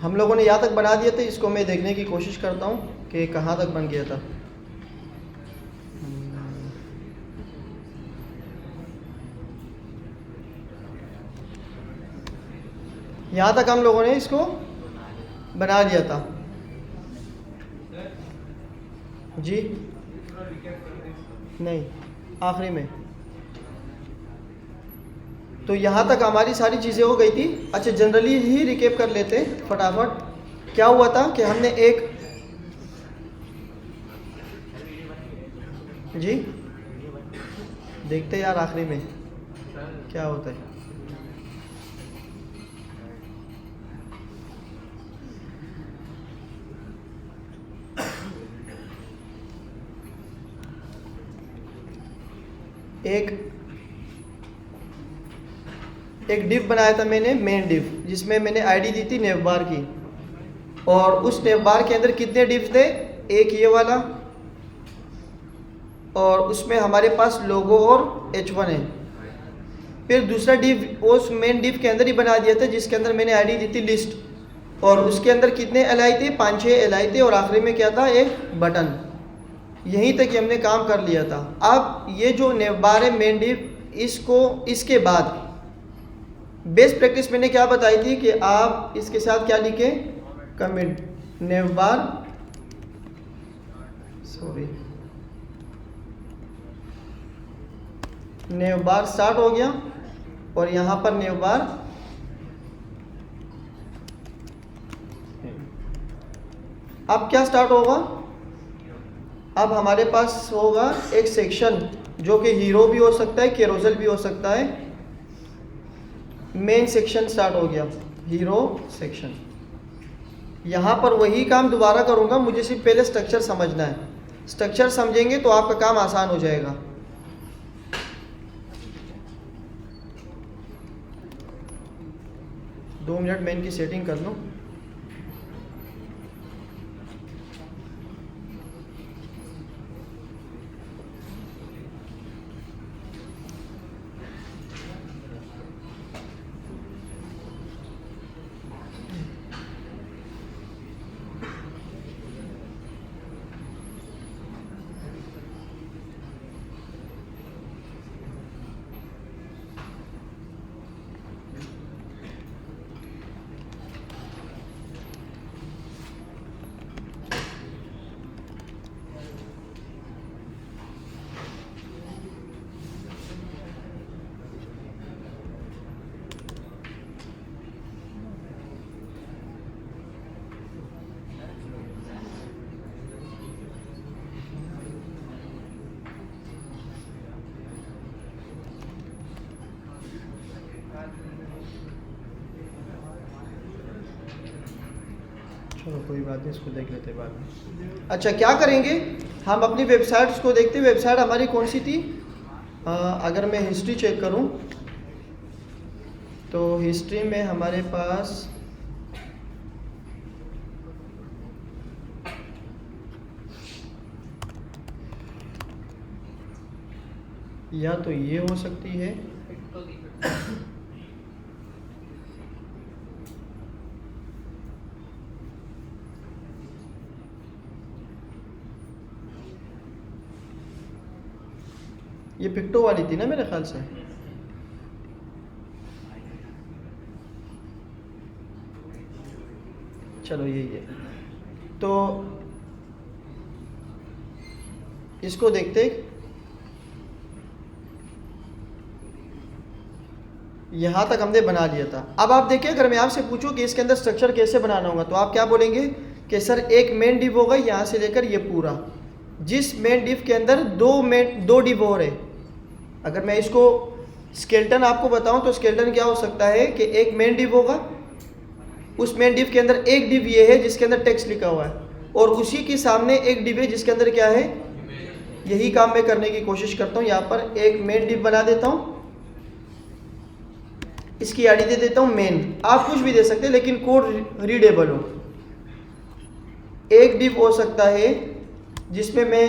हम लोगों ने यहाँ तक बना दिया था, इसको मैं देखने की कोशिश करता हूँ कि कहाँ तक बन गया था। यहाँ तक हम लोगों ने इसको बना लिया था जी। नहीं, आखिरी में। तो यहाँ तक हमारी सारी चीज़ें हो गई थी। अच्छा, जनरली ही रिकेप कर लेते हैं फटाफट। क्या हुआ था कि हमने एक जी देखते यार आखिरी में क्या होता है। एक डिव बनाया था मैंने, मेन डिव, जिसमें मैंने आईडी दी थी नेवबार की, और उस नेवबार के अंदर कितने डिव्स थे? एक ये वाला, और उसमें हमारे पास लोगो और H1 है। फिर दूसरा डिव उस मेन डिव के अंदर ही बना दिया था, जिसके अंदर मैंने आईडी दी थी लिस्ट, और उसके अंदर कितने LI थे? 5-6 LI थे, और आखिरी में क्या था? एक बटन। यहीं तक हमने काम कर लिया था। अब ये जो नेवबार है मेन डिव, इसके बाद बेस्ट प्रैक्टिस मैंने क्या बताई थी कि आप इसके साथ क्या लिखें? कमेंट नेवबार, सॉरी, नेवबार स्टार्ट हो गया, और यहाँ पर नेवबार अब क्या स्टार्ट होगा? अब हमारे पास होगा एक सेक्शन जो कि हीरो भी हो सकता है, कैरोसेल भी हो सकता है। मेन सेक्शन स्टार्ट हो गया, हीरो सेक्शन। यहाँ पर वही काम दोबारा करूँगा, मुझे सिर्फ पहले स्ट्रक्चर समझना है। स्ट्रक्चर समझेंगे तो आपका काम आसान हो जाएगा। दो मिनट मैं इनकी सेटिंग कर लूँ। चलो कोई बात नहीं, इसको देख लेते बाद में। अच्छा, क्या करेंगे हम? अपनी वेबसाइट्स को देखते। वेबसाइट हमारी कौन सी थी? अगर मैं हिस्ट्री चेक करूं तो हिस्ट्री में हमारे पास या तो ये हो सकती है, ये पिक्टो वाली थी ना मेरे ख्याल से। चलो यही है, तो इसको देखते। यहाँ तक हमने बना लिया था। अब आप देखिए, अगर मैं आपसे पूछूं कि इसके अंदर स्ट्रक्चर कैसे बनाना होगा, तो आप क्या बोलेंगे कि सर एक मेन डिव होगा यहाँ से लेकर ये पूरा, जिस मेन डिव के अंदर दो डिव और है। अगर मैं इसको स्केलेटन आपको बताऊं तो स्केलेटन क्या हो सकता है कि एक मेन डिव होगा, उस मेन डिव के अंदर एक डिव ये है जिसके अंदर टेक्स्ट लिखा हुआ है, और उसी के सामने एक डिव है जिसके अंदर क्या है? यही काम मैं करने की कोशिश करता हूँ। यहाँ पर एक मेन डिव बना देता हूँ, इसकी आईडी दे देता हूँ मेन। आप कुछ भी दे सकते हैं लेकिन कोड रीडेबल हो। एक डिव हो सकता है जिसमें मैं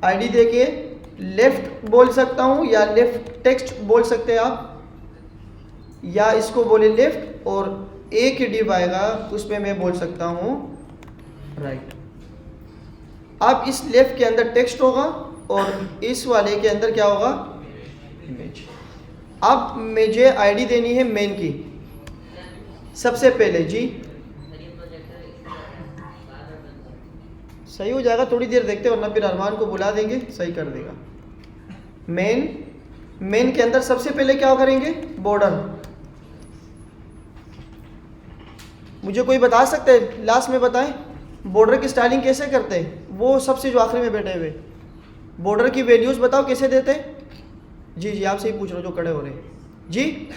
आईडी देके लेफ्ट बोल सकता हूँ, या लेफ्ट टेक्स्ट बोल सकते हैं आप, या इसको बोले लेफ्ट, और एक डिव आएगा उसमें मैं बोल सकता हूँ राइट। अब इस लेफ्ट के अंदर टेक्स्ट होगा और इस वाले के अंदर क्या होगा, इमेज। अब मुझे आईडी देनी है मेन की। सबसे पहले जी सही हो जाएगा, थोड़ी देर देखते वरना फिर अरमान को बुला देंगे, सही कर देगा। मेन के अंदर सबसे पहले क्या करेंगे, बॉर्डर। मुझे कोई बता सकते हैं, लास्ट में बताएं बॉर्डर की स्टाइलिंग कैसे करते हैं, वो सबसे जो आखिरी में बैठे हुए। बॉर्डर की वैल्यूज बताओ कैसे देते हैं। जी जी आपसे ही पूछ रहा हूँ जो खड़े हो रहे हैं जी।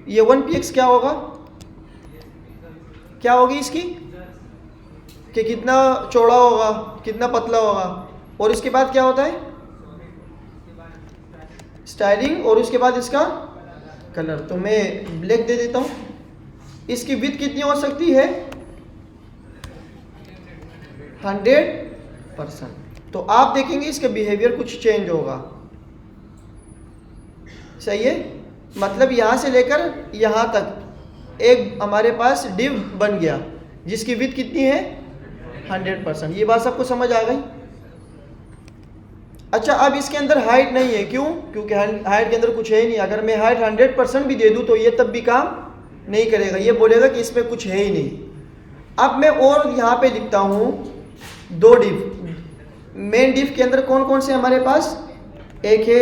ये 1px क्या होगा, क्या होगी इसकी, कि कितना चौड़ा होगा कितना पतला होगा, और इसके बाद क्या होता है स्टाइलिंग, और उसके बाद इसका कलर। तो मैं ब्लैक दे देता हूँ। इसकी विड्थ कितनी हो सकती है 100%। तो आप देखेंगे इसका बिहेवियर कुछ चेंज होगा, सही है। मतलब यहाँ से लेकर यहाँ तक एक हमारे पास डिव बन गया जिसकी विड्थ कितनी है 100%। ये बात सबको समझ आ गई। अच्छा अब इसके अंदर हाइट नहीं है, क्यों, क्योंकि हाइट के अंदर कुछ है ही नहीं। अगर मैं हाइट 100% भी दे दूँ तो ये तब भी काम नहीं करेगा, ये बोलेगा कि इसमें कुछ है ही नहीं। अब मैं और यहाँ पे लिखता हूँ 2 डिव। मेन डिव के अंदर कौन कौन से हमारे पास, एक है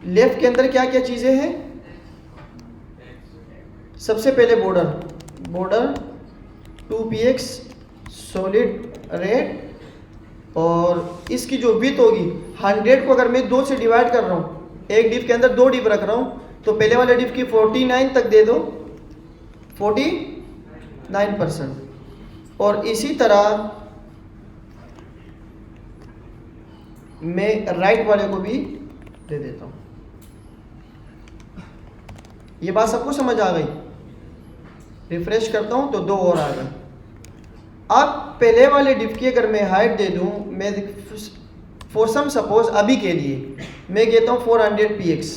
लेफ्ट के अंदर क्या क्या चीज़ें हैं। सबसे पहले बॉर्डर 2px सॉलिड रेड, और इसकी जो विड्थ होगी 100 को अगर मैं 2 से डिवाइड कर रहा हूँ, एक डिव के अंदर 2 डिव रख रहा हूँ, तो पहले वाले डिव की 49 तक दे दो 49%। और इसी तरह मैं राइट वाले को भी दे देता हूँ। ये बात सबको समझ आ गई। रिफ्रेश करता हूँ तो 2 और आ गए। अब पहले वाले डिव की अगर मैं हाइट दे दूँ, मैं फॉर सम सपोज अभी के लिए मैं कहता हूँ 400px,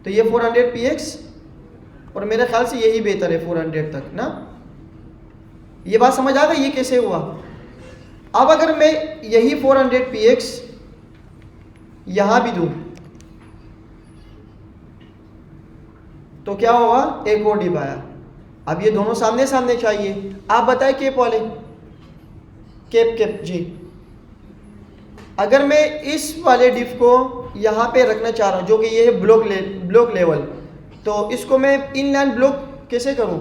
तो ये 400px, और मेरे ख्याल से यही बेहतर है 400 तक ना। ये बात समझ आ गई ये कैसे हुआ। अब अगर मैं यही 400px यहाँ भी दूँ तो क्या होगा, एक और डिव आया। अब ये दोनों सामने सामने चाहिए। आप बताएं केप वाले, केप जी। अगर मैं इस वाले डिव को यहाँ पे रखना चाह रहा हूँ जो कि ये है ब्लॉक लेवल, तो इसको मैं इनलाइन ब्लॉक कैसे करूँ,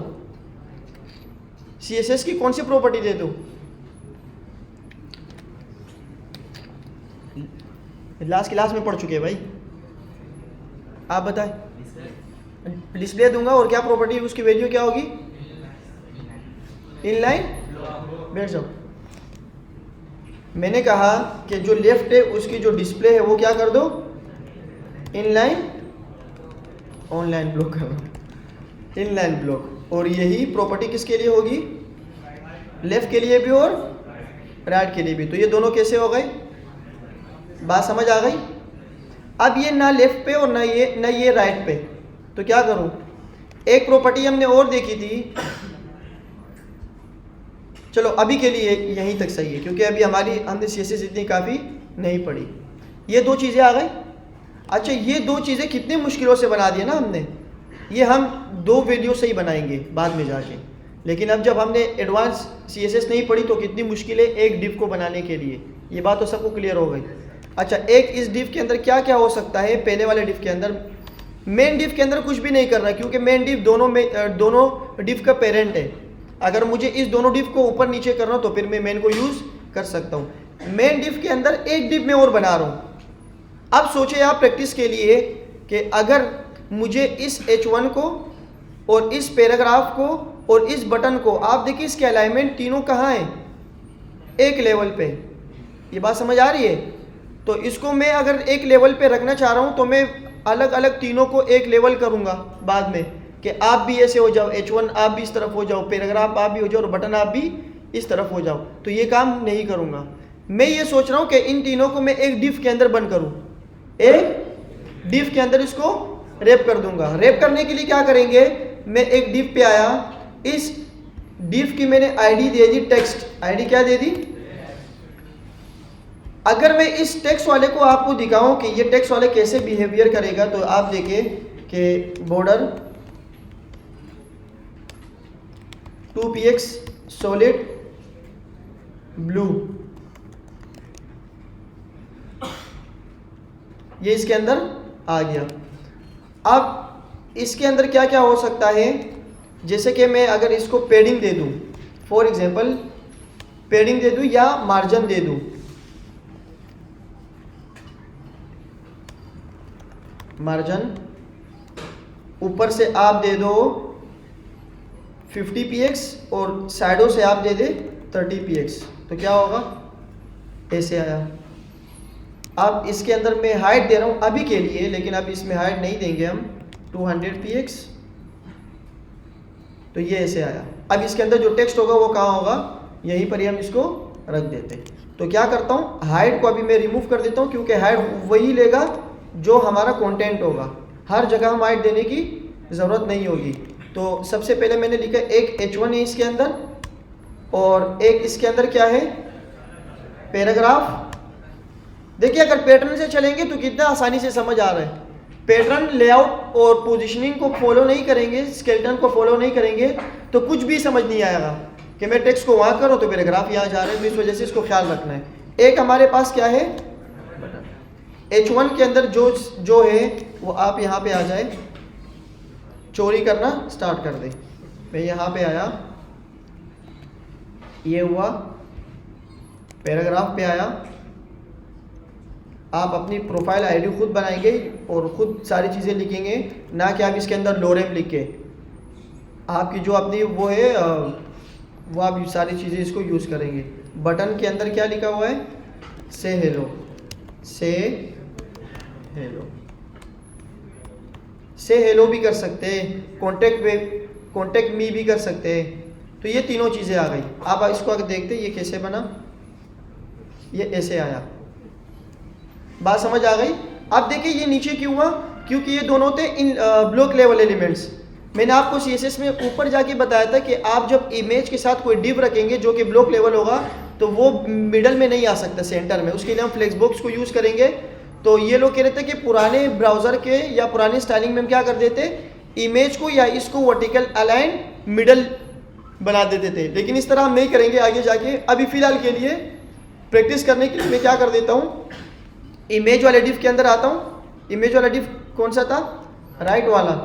CSS की कौन सी प्रॉपर्टी दे दूँ। लास्ट क्लास में पढ़ चुके हैं भाई, आप बताएं। डिस्प्ले दूंगा, और क्या प्रॉपर्टी उसकी वैल्यू क्या होगी, इनलाइन। बैठ जाओ। मैंने कहा कि जो लेफ्ट है उसकी जो डिस्प्ले है वो क्या कर दो, इनलाइन ऑनलाइन ब्लॉक कर दो, इनलाइन ब्लॉक। और यही प्रॉपर्टी किसके लिए होगी, लेफ्ट के लिए भी और राइट के लिए भी। तो ये दोनों कैसे हो गए, बात समझ आ गई। अब ये ना लेफ्ट पे और ना ये राइट पे, तो क्या करूं। एक प्रॉपर्टी हमने और देखी थी, चलो अभी के लिए यहीं तक सही है क्योंकि अभी हमने CSS इतनी काफ़ी नहीं पढ़ी। ये 2 चीज़ें आ गई। अच्छा ये 2 चीज़ें कितनी मुश्किलों से बना दिया ना हमने, ये हम 2 वीडियो से ही बनाएंगे बाद में जाके। लेकिन अब जब हमने एडवांस CSS नहीं पढ़ी तो कितनी मुश्किल है एक डिव को बनाने के लिए, ये बात तो सबको क्लियर हो गई। अच्छा एक इस डिव के अंदर क्या क्या हो सकता है, पहले वाले डिव के अंदर मेन डिव के अंदर कुछ भी नहीं करना क्योंकि मेन डिव दोनों डिव का पेरेंट है। अगर मुझे इस दोनों डिव को ऊपर नीचे करना तो फिर मैं मेन को यूज़ कर सकता हूँ। मेन डिव के अंदर एक डिव मैं और बना रहा हूँ। अब सोचिए आप प्रैक्टिस के लिए कि अगर मुझे इस H1 को और इस पैराग्राफ को और इस बटन को, आप देखिए इसके अलाइनमेंट तीनों कहाँ हैं, एक लेवल पे। ये बात समझ आ रही है। तो इसको मैं अगर एक लेवल पे रखना चाह रहा हूँ तो मैं अलग अलग तीनों को एक लेवल करूँगा बाद में कि आप भी ऐसे हो जाओ, H1 आप भी इस तरफ हो जाओ, पैराग्राफ आप भी हो जाओ और बटन आप भी इस तरफ हो जाओ। तो ये काम नहीं करूँगा। मैं ये सोच रहा हूँ कि इन तीनों को मैं एक डिव के अंदर बंद करूँ, एक डिफ के अंदर इसको रैप कर दूंगा। रैप करने के लिए क्या करेंगे, मैं एक डिफ पे आया, इस डिफ की मैंने आईडी दे दी टेक्स्ट, आईडी क्या दे दी। अगर मैं इस टेक्स्ट वाले को आपको दिखाऊं कि ये टेक्स्ट वाले कैसे बिहेवियर करेगा, तो आप देखिए कि बॉर्डर 2px सॉलिड ब्लू, ये इसके अंदर आ गया। अब इसके अंदर क्या क्या हो सकता है, जैसे कि मैं अगर इसको पेडिंग दे दूं, फॉर एग्जांपल पेडिंग दे दूं या मार्जिन दे दूं, मार्जिन ऊपर से आप दे दो 50px और साइडों से आप दे दे 30px, तो क्या होगा, ऐसे आया। अब इसके अंदर मैं हाइट दे रहा हूं अभी के लिए, लेकिन अब इसमें हाइट नहीं देंगे हम, 200px, तो ये ऐसे आया। अब इसके अंदर जो टेक्स्ट होगा वो कहाँ होगा, यहीं पर ही हम इसको रख देते। तो क्या करता हूँ, हाइट को अभी मैं रिमूव कर देता हूँ, क्योंकि हाइट वही लेगा जो हमारा कंटेंट होगा, हर जगह हम हाइट देने की ज़रूरत नहीं होगी। तो सबसे पहले मैंने लिखा एक h1 है इसके अंदर, और एक इसके अंदर क्या है, पैराग्राफ। देखिए अगर पैटर्न से चलेंगे तो कितना आसानी से समझ आ रहा है। पैटर्न, लेआउट और पोजीशनिंग को फॉलो नहीं करेंगे, स्केलेटन को फॉलो नहीं करेंगे, तो कुछ भी समझ नहीं आएगा कि मैं टेक्स्ट को वहाँ करूँ तो पैराग्राफ यहाँ जा रहे हैं। तो इस वजह से इसको ख्याल रखना है। एक हमारे पास क्या है, H1 के अंदर जो है वो आप यहाँ पे आ जाए, चोरी करना स्टार्ट कर दे। मैं यहाँ पे आया, ये हुआ, पैराग्राफ पे आया। आप अपनी प्रोफाइल आईडी खुद बनाएंगे और खुद सारी चीज़ें लिखेंगे, ना कि आप इसके अंदर लोरेम लिख के, आपकी जो अपनी वो है वो आप सारी चीज़ें इसको यूज़ करेंगे। बटन के अंदर क्या लिखा हुआ है, से हेलो, से हेलो, से हेलो भी कर सकते हैं, कॉन्टेक्ट मी भी कर सकते हैं। तो ये तीनों चीज़ें आ गई। आप इसको अगर देखते हैं ये कैसे बना, ये ऐसे आया। बात समझ आ गई। अब देखिए ये नीचे क्यों हुआ, क्योंकि ये दोनों थे इन ब्लॉक लेवल एलिमेंट्स। मैंने आपको CSS में ऊपर जाके बताया था कि आप जब इमेज के साथ कोई डिव रखेंगे जो कि ब्लॉक लेवल होगा, तो वो मिडल में नहीं आ सकता, सेंटर में। उसके लिए हम फ्लेक्सबॉक्स को यूज़ करेंगे। तो ये लोग कह रहे थे कि पुराने ब्राउज़र के या पुराने स्टाइलिंग में हम क्या कर देते, इमेज को या इसको वर्टिकल अलाइन मिडल बना देते थे, लेकिन इस तरह हम नहीं करेंगे आगे जाके। अभी फ़िलहाल के लिए प्रैक्टिस करने के लिए मैं क्या कर देता हूँ, इमेज वाले डिफ के अंदर आता हूँ। इमेज वाला डिफ कौन सा था, राइट वाला।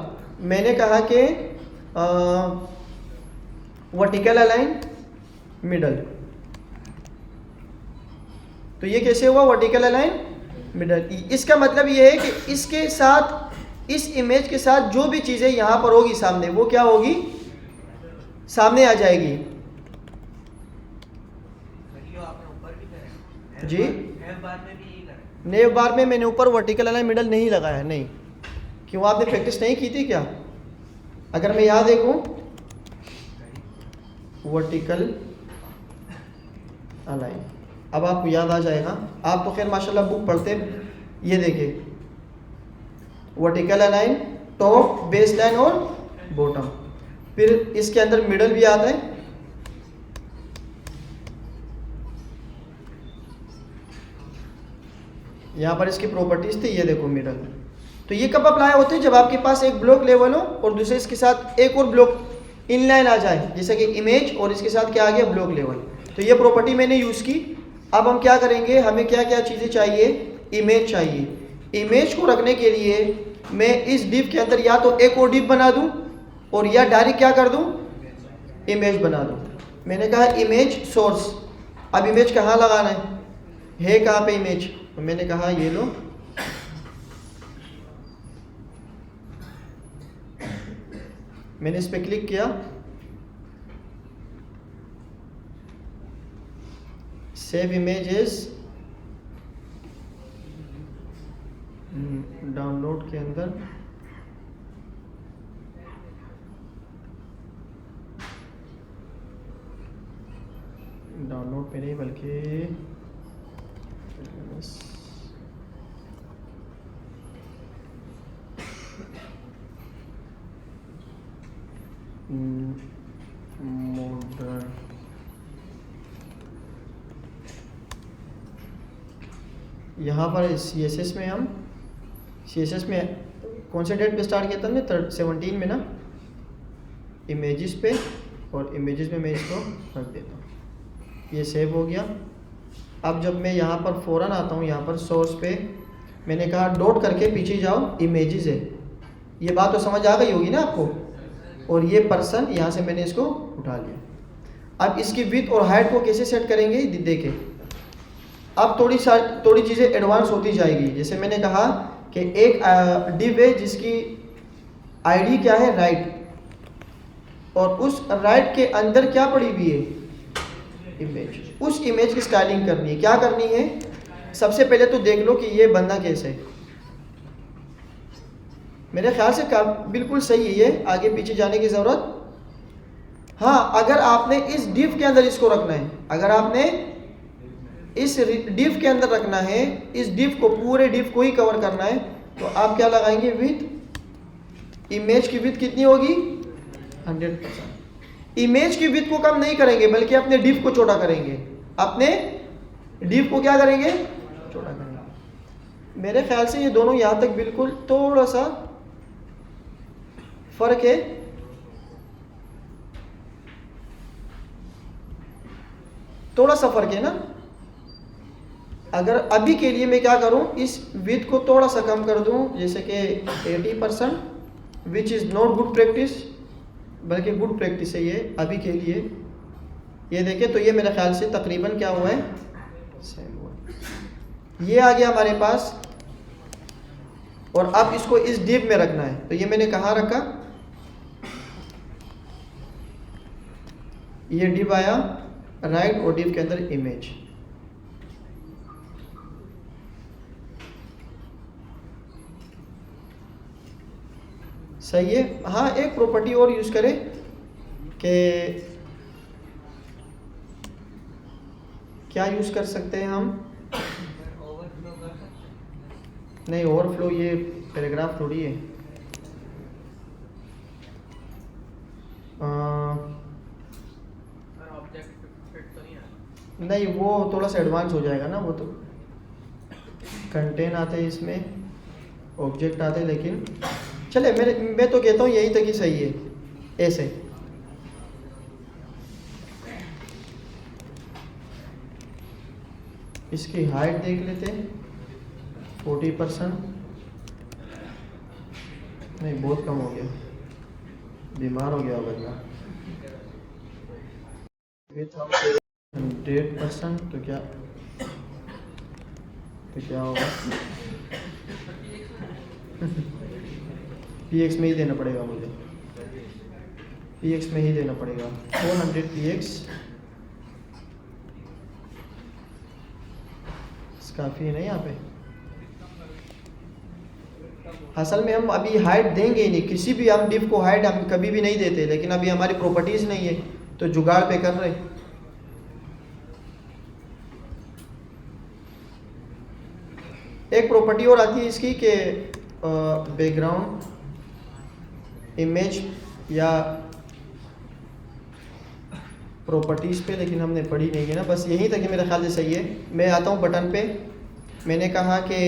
मैंने कहा कि वर्टिकल अलाइन मिडल। तो ये कैसे हुआ, वर्टिकल अलाइन मिडल। इसका मतलब ये है कि इसके साथ, इस इमेज के साथ जो भी चीज़ें यहाँ पर होगी सामने, वो क्या होगी, सामने आ जाएगी। जी, नेव बार में मैंने ऊपर वर्टिकल अलाइन मिडल नहीं लगाया, नहीं। क्यों, आपने प्रैक्टिस नहीं की थी क्या? अगर मैं यहाँ देखूं, वर्टिकल अलाइन, अब आपको याद आ जाएगा। आप तो खैर माशाल्लाह बुक पढ़ते। ये देखिए, vertical align, top, base line और बॉटम। फिर इसके अंदर मिडल भी आता है। यहाँ पर इसकी प्रॉपर्टीज थी, ये देखो मिडल। तो ये कब अप्लाई होते हैं, जब आपके पास एक ब्लॉक लेवल हो और दूसरे इसके साथ एक और ब्लॉक इनलाइन आ जाए, जैसे कि इमेज और इसके साथ क्या आ गया, ब्लॉक लेवल। तो ये प्रॉपर्टी मैंने यूज़ की। अब हम क्या करेंगे, हमें क्या क्या चीज़ें चाहिए, इमेज चाहिए। इमेज को रखने के लिए मैं इस डिव के अंदर या तो एक और डिव बना दूँ और या डायरेक्ट क्या कर दूँ, इमेज बना दूँ। मैंने कहा इमेज सोर्स। अब इमेज कहाँ लगाना है कहाँ पे इमेज, तो मैंने कहा ये लो, मैंने इस पर क्लिक किया, सेव इमेजेस, डाउनलोड के अंदर डाउनलोड पे नहीं बल्कि यहाँ पर CSS में हम CSS में कौन से डेट पे स्टार्ट किया था हमने 17 में ना, इमेजेस पे, और इमेजेस में मैं इसको रख देता हूँ। ये सेव हो गया। अब जब मैं यहाँ पर फ़ौरन आता हूँ, यहाँ पर सोर्स पे मैंने कहा डॉट करके पीछे जाओ, इमेजेस है। ये बात तो समझ आ गई होगी ना आपको। और ये पर्सन, यहाँ से मैंने इसको उठा लिया। अब इसकी विड्थ और हाइट को कैसे सेट करेंगे देखें। अब थोड़ी चीज़ें एडवांस होती जाएगी। जैसे मैंने कहा कि एक डिव है जिसकी आईडी क्या है, राइट, और उस राइट के अंदर क्या पड़ी हुई है, इमेज। उस इमेज की स्टाइलिंग करनी है। क्या करनी है, सबसे पहले तो देख लो कि ये बंदा कैसे है। मेरे ख्याल से बिल्कुल सही है ये, आगे पीछे जाने की ज़रूरत। हाँ, अगर आपने इस डिव के अंदर इसको रखना है, अगर आपने इस डिव के अंदर रखना है, इस डिव को, पूरे डिव को ही कवर करना है, तो आप क्या लगाएंगे, विड्थ। इमेज की विड्थ कितनी होगी, 100%। इमेज की विड्थ को कम नहीं करेंगे, बल्कि अपने डिव को छोटा करेंगे। अपने डिव को क्या करेंगे, छोटा करेंगे। मेरे ख्याल से ये दोनों यहाँ तक बिल्कुल थोड़ा सा फर्क है। थोड़ा सा फर्क है ना। अगर अभी के लिए मैं क्या करूं, इस विड्थ को थोड़ा सा कम कर दूं, जैसे कि 80%, which is not good practice, बल्कि गुड प्रैक्टिस है ये अभी के लिए। ये देखें तो ये मेरे ख्याल से तकरीबन क्या हुआ है, सेम हुआ। ये आ गया हमारे पास। और अब इसको इस डिव में रखना है, तो ये मैंने कहाँ रखा, ये डिव आया राइट, और डिव के अंदर इमेज। सही है। हाँ, एक प्रॉपर्टी और यूज़ करें कि क्या यूज़ कर सकते हैं हम। नहीं, ओवरफ्लो ये पैराग्राफ थोड़ी है। नहीं, वो थोड़ा सा एडवांस हो जाएगा ना। वो तो कंटेन आते हैं इसमें, ऑब्जेक्ट आते हैं, लेकिन चले मैं तो कहता हूँ यही तक ही सही है। ऐसे इसकी हाइट देख लेते हैं, 40%। नहीं, बहुत कम हो गया, बीमार हो गया बंदा। 100%, तो क्या होगा, px में ही देना पड़ेगा मुझे, px में ही देना पड़ेगा। 400 px काफ़ी है ना यहाँ पे। असल में हम अभी हाइट देंगे ही नहीं, किसी भी हम डिव को हाइट हम कभी भी नहीं देते, लेकिन अभी हमारी प्रॉपर्टीज़ नहीं है तो जुगाड़ पे कर रहे। एक प्रॉपर्टी और आती है इसकी कि बैकग्राउंड इमेज या प्रॉपर्टीज़ पे, लेकिन हमने पढ़ी नहीं है ना, बस यहीं तक मेरे ख्याल से सही है। मैं आता हूँ बटन पे। मैंने कहा कि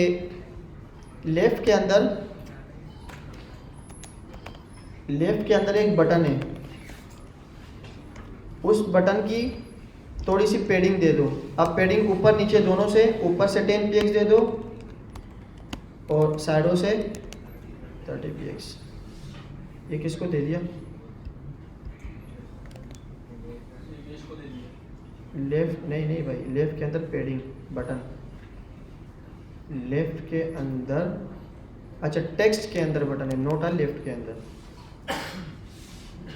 लेफ़्ट के अंदर एक बटन है, उस बटन की थोड़ी सी पेडिंग दे दो। अब पेडिंग ऊपर नीचे दोनों से, ऊपर से 10 px दे दो और साइडों से 30 px। ये किसको दे दिया, लेफ्ट नहीं भाई, लेफ्ट के अंदर पेडिंग बटन, लेफ्ट के अंदर, अच्छा टेक्स्ट के अंदर बटन है, नोट लेफ्ट के अंदर,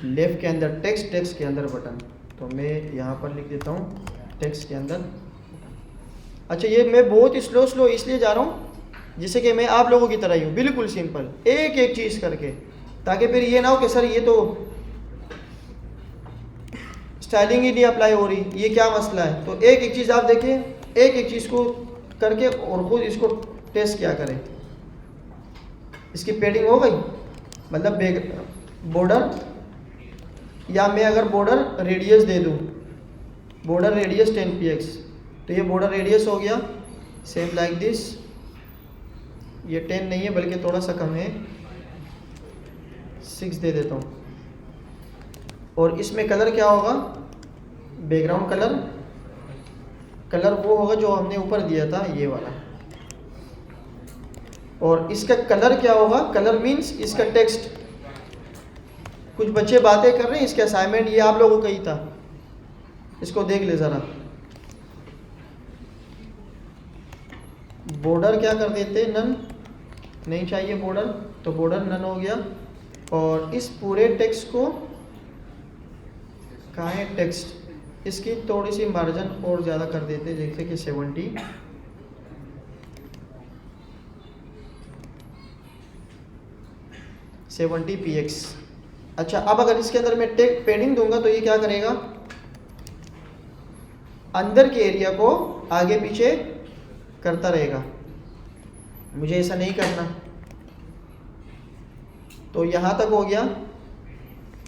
लेफ्ट के अंदर टेक्स्ट के अंदर बटन। तो मैं यहाँ पर लिख देता हूँ टेक्स्ट के अंदर। अच्छा, ये मैं बहुत स्लो इसलिए जा रहा हूँ जिससे कि मैं आप लोगों की तरह ही हूँ, बिल्कुल सिंपल, एक एक चीज़ करके, ताकि फिर ये ना हो कि सर ये तो स्टाइलिंग ही नहीं अप्लाई हो रही, ये क्या मसला है। तो एक एक चीज़ आप देखिए, एक एक चीज़ को करके और ख़ुद इसको टेस्ट किया करें। इसकी पेडिंग हो गई, मतलब बॉर्डर, या मैं अगर बॉर्डर रेडियस दे दूँ, बॉर्डर रेडियस 10 px, तो ये बॉर्डर रेडियस हो गया। Same like this. ये 10 नहीं है बल्कि थोड़ा सा कम है, 6 दे देता हूँ। और इसमें कलर क्या होगा, बैकग्राउंड कलर वो होगा जो हमने ऊपर दिया था, ये वाला। और इसका कलर क्या होगा, कलर मीन्स इसका टेक्स्ट। कुछ बच्चे बातें कर रहे हैं, इसके असाइनमेंट ये आप लोगों का ही था, इसको देख ले ज़रा। बॉर्डर क्या कर देते, नन, नहीं चाहिए बॉर्डर, तो बॉर्डर नन हो गया। और इस पूरे टेक्स्ट को, कहाँ है टेक्स्ट, इसकी थोड़ी सी मार्जिन और ज़्यादा कर देते, जैसे कि 70 px। अच्छा, अब अगर इसके अंदर मैं पेडिंग दूंगा तो ये क्या करेगा, अंदर के एरिया को आगे पीछे करता रहेगा। मुझे ऐसा नहीं करना, तो यहाँ तक हो गया।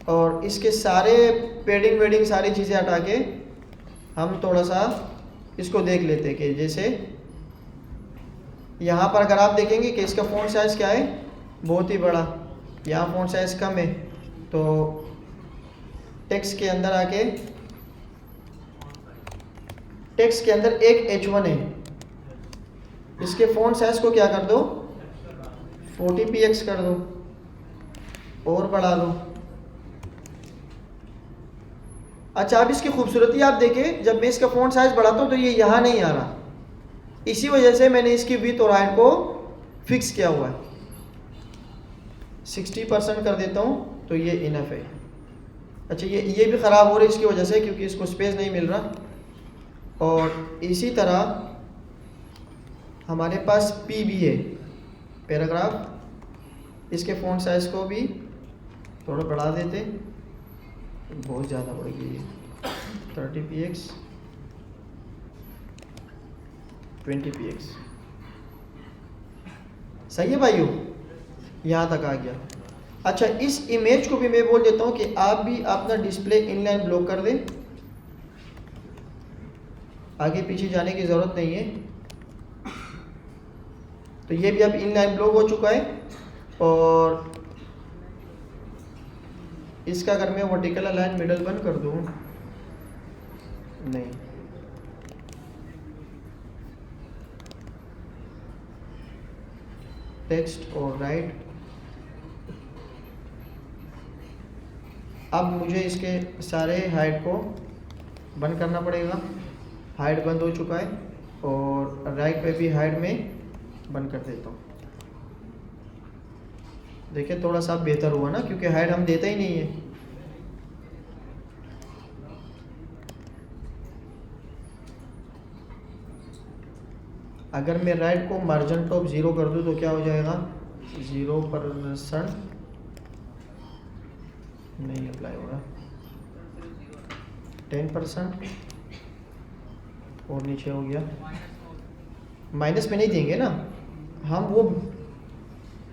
और इसके सारे पेडिंग वेडिंग सारी चीज़ें हटा के हम थोड़ा सा इसको देख लेते हैं कि जैसे यहाँ पर अगर आप देखेंगे कि इसका फ़ॉन्ट साइज़ क्या है, बहुत ही बड़ा, यहाँ फ़ॉन्ट साइज़ कम है। तो टेक्स्ट के अंदर आके, टेक्स्ट के अंदर एक H1 है, इसके फ़ॉन्ट साइज़ को क्या कर दो, 40 px कर दो और बढ़ा दो। अच्छा, अब इसकी खूबसूरती आप देखें, जब मैं इसका फ़ॉन्ट साइज़ बढ़ाता हूँ तो ये यहाँ नहीं आ रहा, इसी वजह से मैंने इसकी विड्थ और हाइट को फिक्स किया हुआ है। 60% कर देता हूँ तो ये इनफ है। अच्छा, ये भी ख़राब हो रही है इसकी वजह से, क्योंकि इसको स्पेस नहीं मिल रहा। और इसी तरह हमारे पास पी भी है, पैराग्राफ, इसके फ़ॉन्ट साइज़ को भी थोड़ा बढ़ा देते, बहुत ज़्यादा बढ़ गई है, 30 px, 20 px। सही है भाइयों, यहाँ तक आ गया। अच्छा, इस इमेज को भी मैं बोल देता हूँ कि आप भी अपना डिस्प्ले इनलाइन ब्लॉक कर दें, आगे पीछे जाने की ज़रूरत नहीं है। तो ये भी अब इनलाइन ब्लॉक हो चुका है। और इसका अगर मैं वर्टिकल अलाइन मिडल बंद कर दूँ, नहीं, टेक्स्ट और राइट। अब मुझे इसके सारे हाइट को बंद करना पड़ेगा, हाइट बंद हो चुका है। और राइट पे भी हाइट में बंद कर देता हूँ। देखिए थोड़ा सा बेहतर हुआ ना, क्योंकि हाइट हम देते ही नहीं है। अगर मैं राइट को मार्जिन टॉप 0 कर दूँ तो क्या हो जाएगा, 0% नहीं अप्लाई होगा, 10% और नीचे हो गया। माइनस में नहीं देंगे ना हम,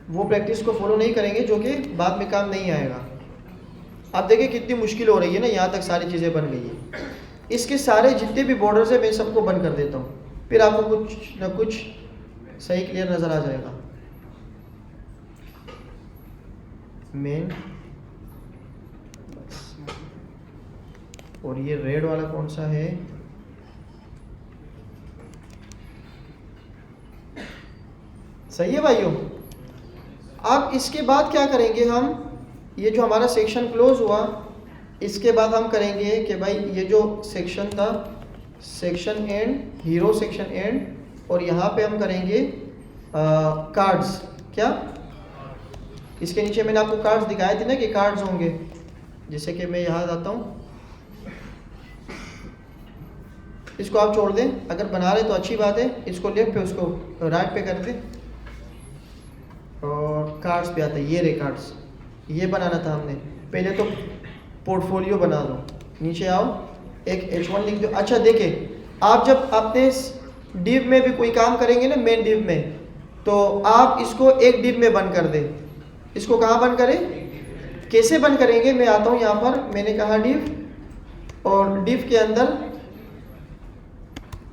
वो प्रैक्टिस को फॉलो नहीं करेंगे जो कि बाद में काम नहीं आएगा। आप देखिए कितनी मुश्किल हो रही है ना, यहाँ तक सारी चीज़ें बन गई है। इसके सारे जितने भी बॉर्डर्स है मैं सबको बंद कर देता हूँ, फिर आपको कुछ ना कुछ सही क्लियर नज़र आ जाएगा। मेन, और ये रेड वाला कौन सा है, सही है भाइयों। अब इसके बाद क्या करेंगे हम, ये जो हमारा सेक्शन क्लोज हुआ, इसके बाद हम करेंगे कि भाई ये जो सेक्शन था, section and, hero section and, और यहाँ पे हम करेंगे कार्ड्स। क्या, इसके नीचे मैंने आपको कार्ड्स दिखाए थे ना कि कार्ड्स होंगे। जैसे कि मैं यहाँ आता हूँ, इसको आप छोड़ दें, अगर बना रहे तो अच्छी बात है, इसको लेफ्ट पे उसको राइट पे कर दें। और कार्ड्स पे आता है, ये रे कार्ड्स, ये बनाना था हमने। पहले तो पोर्टफोलियो बना दो, नीचे आओ, एक H1 लिख दो। अच्छा देखिए, आप जब अपने डिव में भी कोई काम करेंगे ना, मेन डिव में, तो आप इसको एक डिव में बंद कर दें। इसको कहाँ बंद करें, कैसे बंद करेंगे, मैं आता हूँ यहाँ पर, मैंने कहा डिव, और डिव के अंदर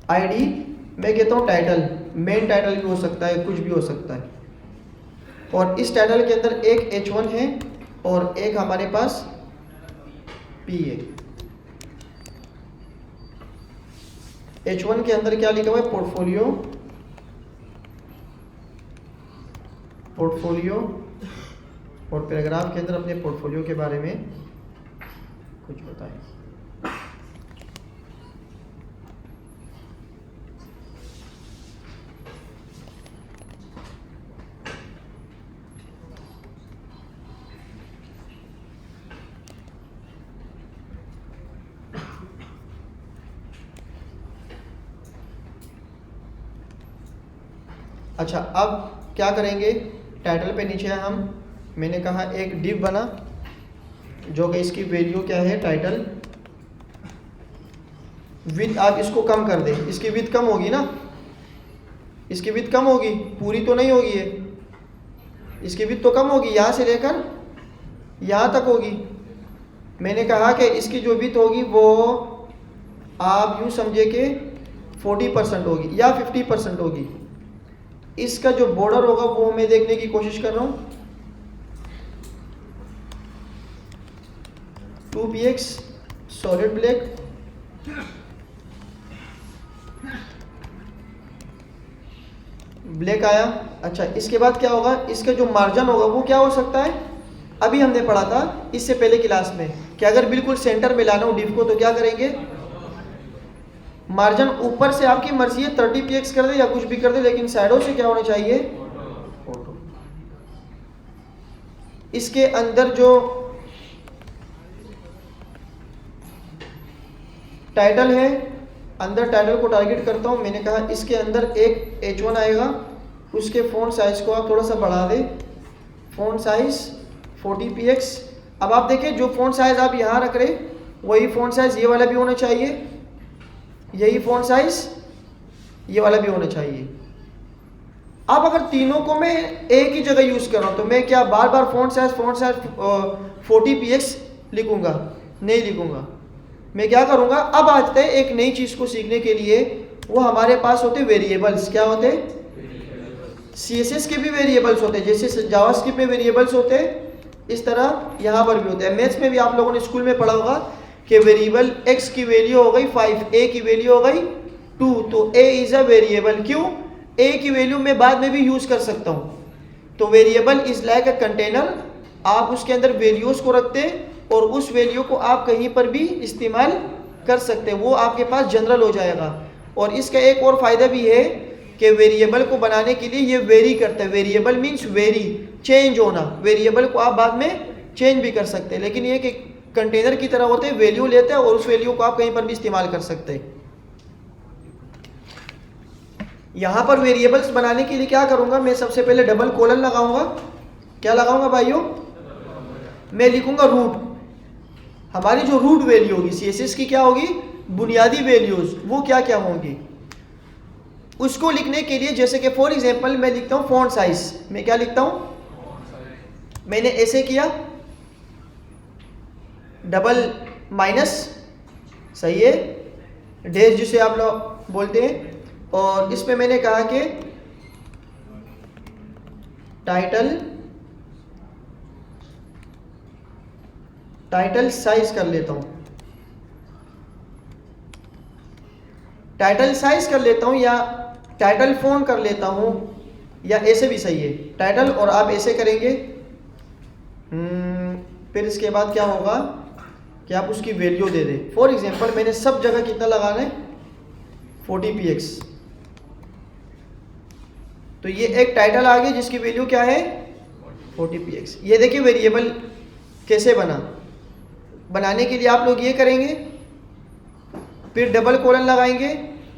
आईडी मैं कहता हूँ टाइटल, मेन टाइटल भी हो सकता है, कुछ भी हो सकता है। और इस टाइटल के अंदर एक H1 है और एक हमारे पास P है। H1 के अंदर क्या लिखा हुआ है? पोर्टफोलियो, और पैराग्राफ के अंदर अपने पोर्टफोलियो के बारे में कुछ बताएं। अच्छा, अब क्या करेंगे? टाइटल पे नीचे मैंने कहा एक डिव बना, जो कि इसकी वैल्यू क्या है? टाइटल विथ, आप इसको कम कर दें, इसकी विथ कम होगी ना, इसकी विथ कम होगी, पूरी तो नहीं होगी है, इसकी विथ तो कम होगी, यहाँ से लेकर यहाँ तक होगी। मैंने कहा कि इसकी जो विथ होगी वो आप यूँ समझे कि 40% होगी या 50% होगी। इसका जो बॉर्डर होगा वो मैं देखने की कोशिश कर रहा हूँ। 2px सॉलिड ब्लैक, ब्लैक आया। अच्छा, इसके बाद क्या होगा? इसका जो मार्जिन होगा वो क्या हो सकता है? अभी हमने पढ़ा था इससे पहले क्लास में कि अगर बिल्कुल सेंटर में लाना हो डिव को तो क्या करेंगे? मार्जिन ऊपर से आपकी मर्जी है 30px कर दे या कुछ भी कर दे, लेकिन साइडों से क्या होना चाहिए? फोटो। इसके अंदर जो टाइटल है, अंदर टाइटल को टारगेट करता हूं। मैंने कहा इसके अंदर एक H1 आएगा, उसके फ़ॉन्ट साइज को आप थोड़ा सा बढ़ा दें, फ़ॉन्ट साइज 40px। अब आप देखें जो फ़ॉन्ट साइज आप यहाँ रख रहे वही फ़ॉन्ट साइज ये वाला भी होना चाहिए, यही फ़ॉन्ट साइज ये वाला भी होना चाहिए। अब अगर तीनों को मैं एक ही जगह यूज़ कर रहा हूँ तो मैं क्या बार बार फ़ॉन्ट साइज 40px लिखूँगा? नहीं लिखूँगा। मैं क्या करूँगा? अब आते हैं एक नई चीज़ को सीखने के लिए, वो हमारे पास होते वेरिएबल्स। क्या होते? CSS के भी वेरिएबल्स होते हैं, जैसे जावास्क्रिप्ट में वेरिएबल्स होते हैं इस तरह यहाँ पर भी होते हैं। मैथ्स में भी आप लोगों ने स्कूल में पढ़ा होगा कि वेरिएबल x की वैल्यू हो गई 5, a की वैल्यू हो गई 2, तो a इज़ अ वेरिएबल। क्यों? a की वैल्यू मैं बाद में भी यूज़ कर सकता हूँ। तो variable is like a container, आप उसके अंदर वैल्यूज़ को रखते हैं और उस वैल्यू को आप कहीं पर भी इस्तेमाल कर सकते हैं, वो आपके पास जनरल हो जाएगा। और इसका एक और फ़ायदा भी है कि वेरिएबल को बनाने के लिए ये वेरी करता है। वेरिएबल मीन्स वेरी, चेंज होना। वेरिएबल को आप बाद में चेंज भी कर सकते हैं, लेकिन ये कि कंटेनर की तरह होते हैं, वैल्यू लेते हैं और उस वैल्यू को आप कहीं पर भी इस्तेमाल कर सकते हैं। यहाँ पर वेरिएबल्स बनाने के लिए क्या करूँगा? मैं सबसे पहले डबल कोलन लगाऊंगा। क्या लगाऊंगा भाइयों? मैं लिखूंगा रूट। हमारी जो रूट वैल्यू होगी CSS की क्या होगी? बुनियादी वैल्यूज, वो क्या क्या होंगी उसको लिखने के लिए, जैसे कि फॉर एग्जांपल मैं लिखता हूँ फॉन्ट साइज। मैं क्या लिखता हूँ? मैंने ऐसे किया, डबल माइनस, सही है, डैश जिसे आप लोग बोलते हैं। और इसमें मैंने कहा कि टाइटल साइज कर लेता हूं, टाइटल साइज कर लेता हूं या टाइटल फ़ॉन्ट कर लेता हूं, या ऐसे भी सही है, टाइटल और आप ऐसे करेंगे। फिर इसके बाद क्या होगा कि आप उसकी वैल्यू दे दें। फॉर एग्जांपल मैंने सब जगह कितना लगाना है? 40px। तो ये एक टाइटल आ गया जिसकी वैल्यू क्या है? 40px। ये देखिए वेरिएबल कैसे बनाने के लिए आप लोग ये करेंगे, फिर डबल कोलन लगाएंगे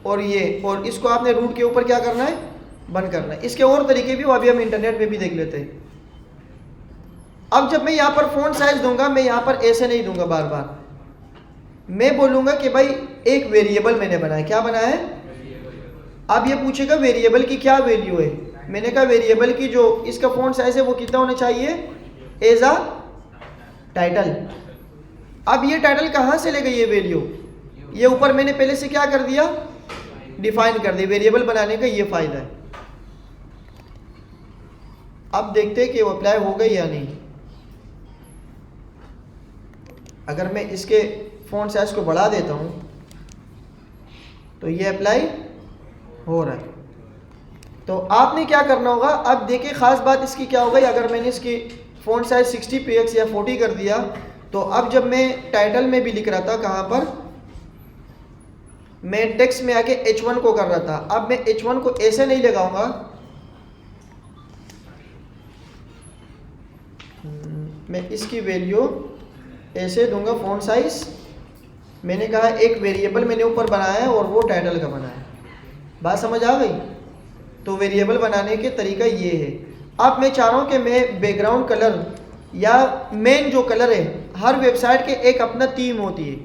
और ये, और इसको आपने रूट के ऊपर क्या करना है? बंद करना है। इसके और तरीके भी अभी हम इंटरनेट में भी देख लेते हैं। अब जब मैं यहाँ पर फ़ॉन्ट साइज दूंगा, मैं यहाँ पर ऐसे नहीं दूंगा बार बार, मैं बोलूँगा कि भाई एक वेरिएबल मैंने बनाया। क्या बनाया है? अब ये पूछेगा वेरिएबल की क्या वैल्यू है। मैंने कहा वेरिएबल की जो इसका फ़ॉन्ट साइज है वो कितना होना चाहिए? As a title. अब ये टाइटल कहाँ से ले गई ये वैल्यू? ये ऊपर मैंने पहले से क्या कर दिया? डिफाइन कर दी। वेरिएबल बनाने का ये फ़ायदा है। अब देखते हैं कि वो अप्लाई हो गई या नहीं। अगर मैं इसके फ़ॉन्ट साइज को बढ़ा देता हूँ तो ये अप्लाई हो रहा है। तो आपने क्या करना होगा, अब देखिए ख़ास बात इसकी क्या हो गई, अगर मैंने इसकी फ़ॉन्ट साइज 60px या 40 कर दिया तो अब जब मैं टाइटल में भी लिख रहा था, कहाँ पर मैं टेक्स्ट में आके H1 को कर रहा था, अब मैं H1 को ऐसे नहीं लगाऊंगा, मैं इसकी वैल्यू ऐसे दूंगा। फ़ॉन्ट साइज मैंने कहा एक वेरिएबल मैंने ऊपर बनाया है और वो टाइटल का बनाया है। बात समझ आ गई? तो वेरिएबल बनाने के तरीका ये है। अब मैं चाह रहा हूँ कि मैं बैकग्राउंड कलर या मेन जो कलर है, हर वेबसाइट के एक अपना थीम होती है,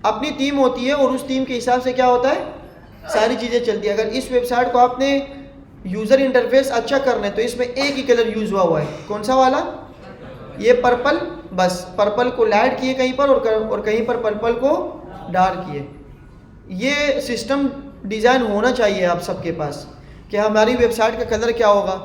अपनी थीम होती है और उस थीम के हिसाब से क्या होता है, सारी चीज़ें चलती है। अगर इस वेबसाइट को आपने यूज़र इंटरफेस अच्छा करना है तो इसमें एक ही कलर यूज़ हुआ है, कौन सा वाला, ये पर्पल। बस पर्पल को लाइट किए कहीं पर और कहीं पर पर्पल को डार्क किए। ये सिस्टम डिज़ाइन होना चाहिए आप सबके पास कि हमारी वेबसाइट का कलर क्या होगा,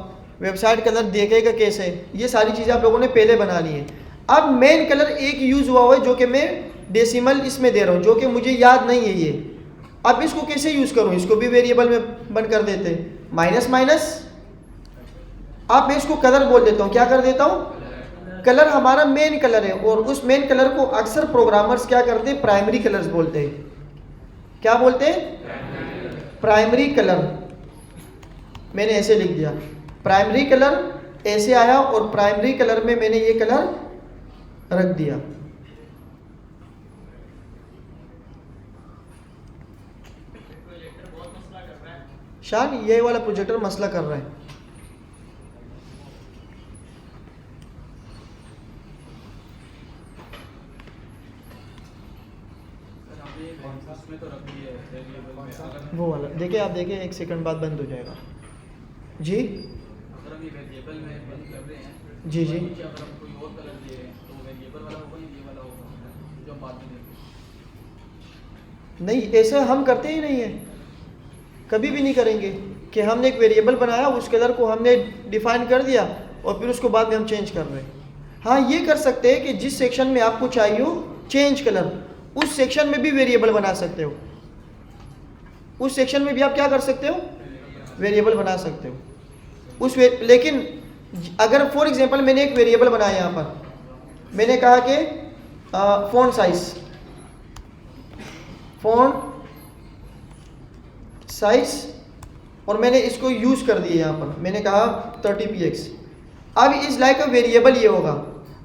वेबसाइट कलर देखेगा कैसे, ये सारी चीज़ें आप लोगों ने पहले बना ली है। अब मेन कलर एक यूज़ हुआ है जो कि मैं डेसिमल इसमें दे रहा हूँ, जो कि मुझे याद नहीं है ये। अब इसको कैसे यूज़ करूँ, इसको भी वेरिएबल में बंद कर देते हैं, माइनस माइनस। अब मैं इसको कलर बोल देता हूँ, क्या कर देता हूँ, कलर हमारा मेन कलर है और उस मेन कलर को अक्सर प्रोग्रामर्स क्या करते हैं, प्राइमरी कलर्स बोलते हैं। क्या बोलते हैं, प्राइमरी कलर। मैंने ऐसे लिख दिया, प्राइमरी कलर ऐसे आया और प्राइमरी कलर में मैंने ये कलर रख दिया। शान ये वाला प्रोजेक्टर मसला कर रहा है। वो वाला देखिए, आप देखिए 1 सेकंड बाद बंद हो जाएगा। जी अगर हम ये वेरिएबल में बंद कर रहे हैं जी जी नीचे अगर हम कोई और कलर दे रहे हैं तो वेरिएबल वाला होगा या ये वाला होगा जो हम बाद में देंगे? नहीं, ऐसे हम करते ही नहीं है, कभी भी नहीं करेंगे कि हमने एक वेरिएबल बनाया, उस कलर को हमने डिफाइन कर दिया और फिर उसको बाद में हम चेंज कर रहे हैं। हाँ, ये कर सकते हैं कि जिस सेक्शन में आपको चाहिए हो चेंज कलर, उस सेक्शन में भी वेरिएबल बना सकते हो। उस सेक्शन में भी आप क्या कर सकते हो, वेरिएबल बना सकते हो लेकिन अगर फॉर एग्जांपल मैंने एक वेरिएबल बनाया, यहाँ पर मैंने कहा कि फ़ॉन्ट साइज और मैंने इसको यूज़ कर दिया, यहाँ पर मैंने कहा 30px। अब इज लाइक अ वेरिएबल ये होगा।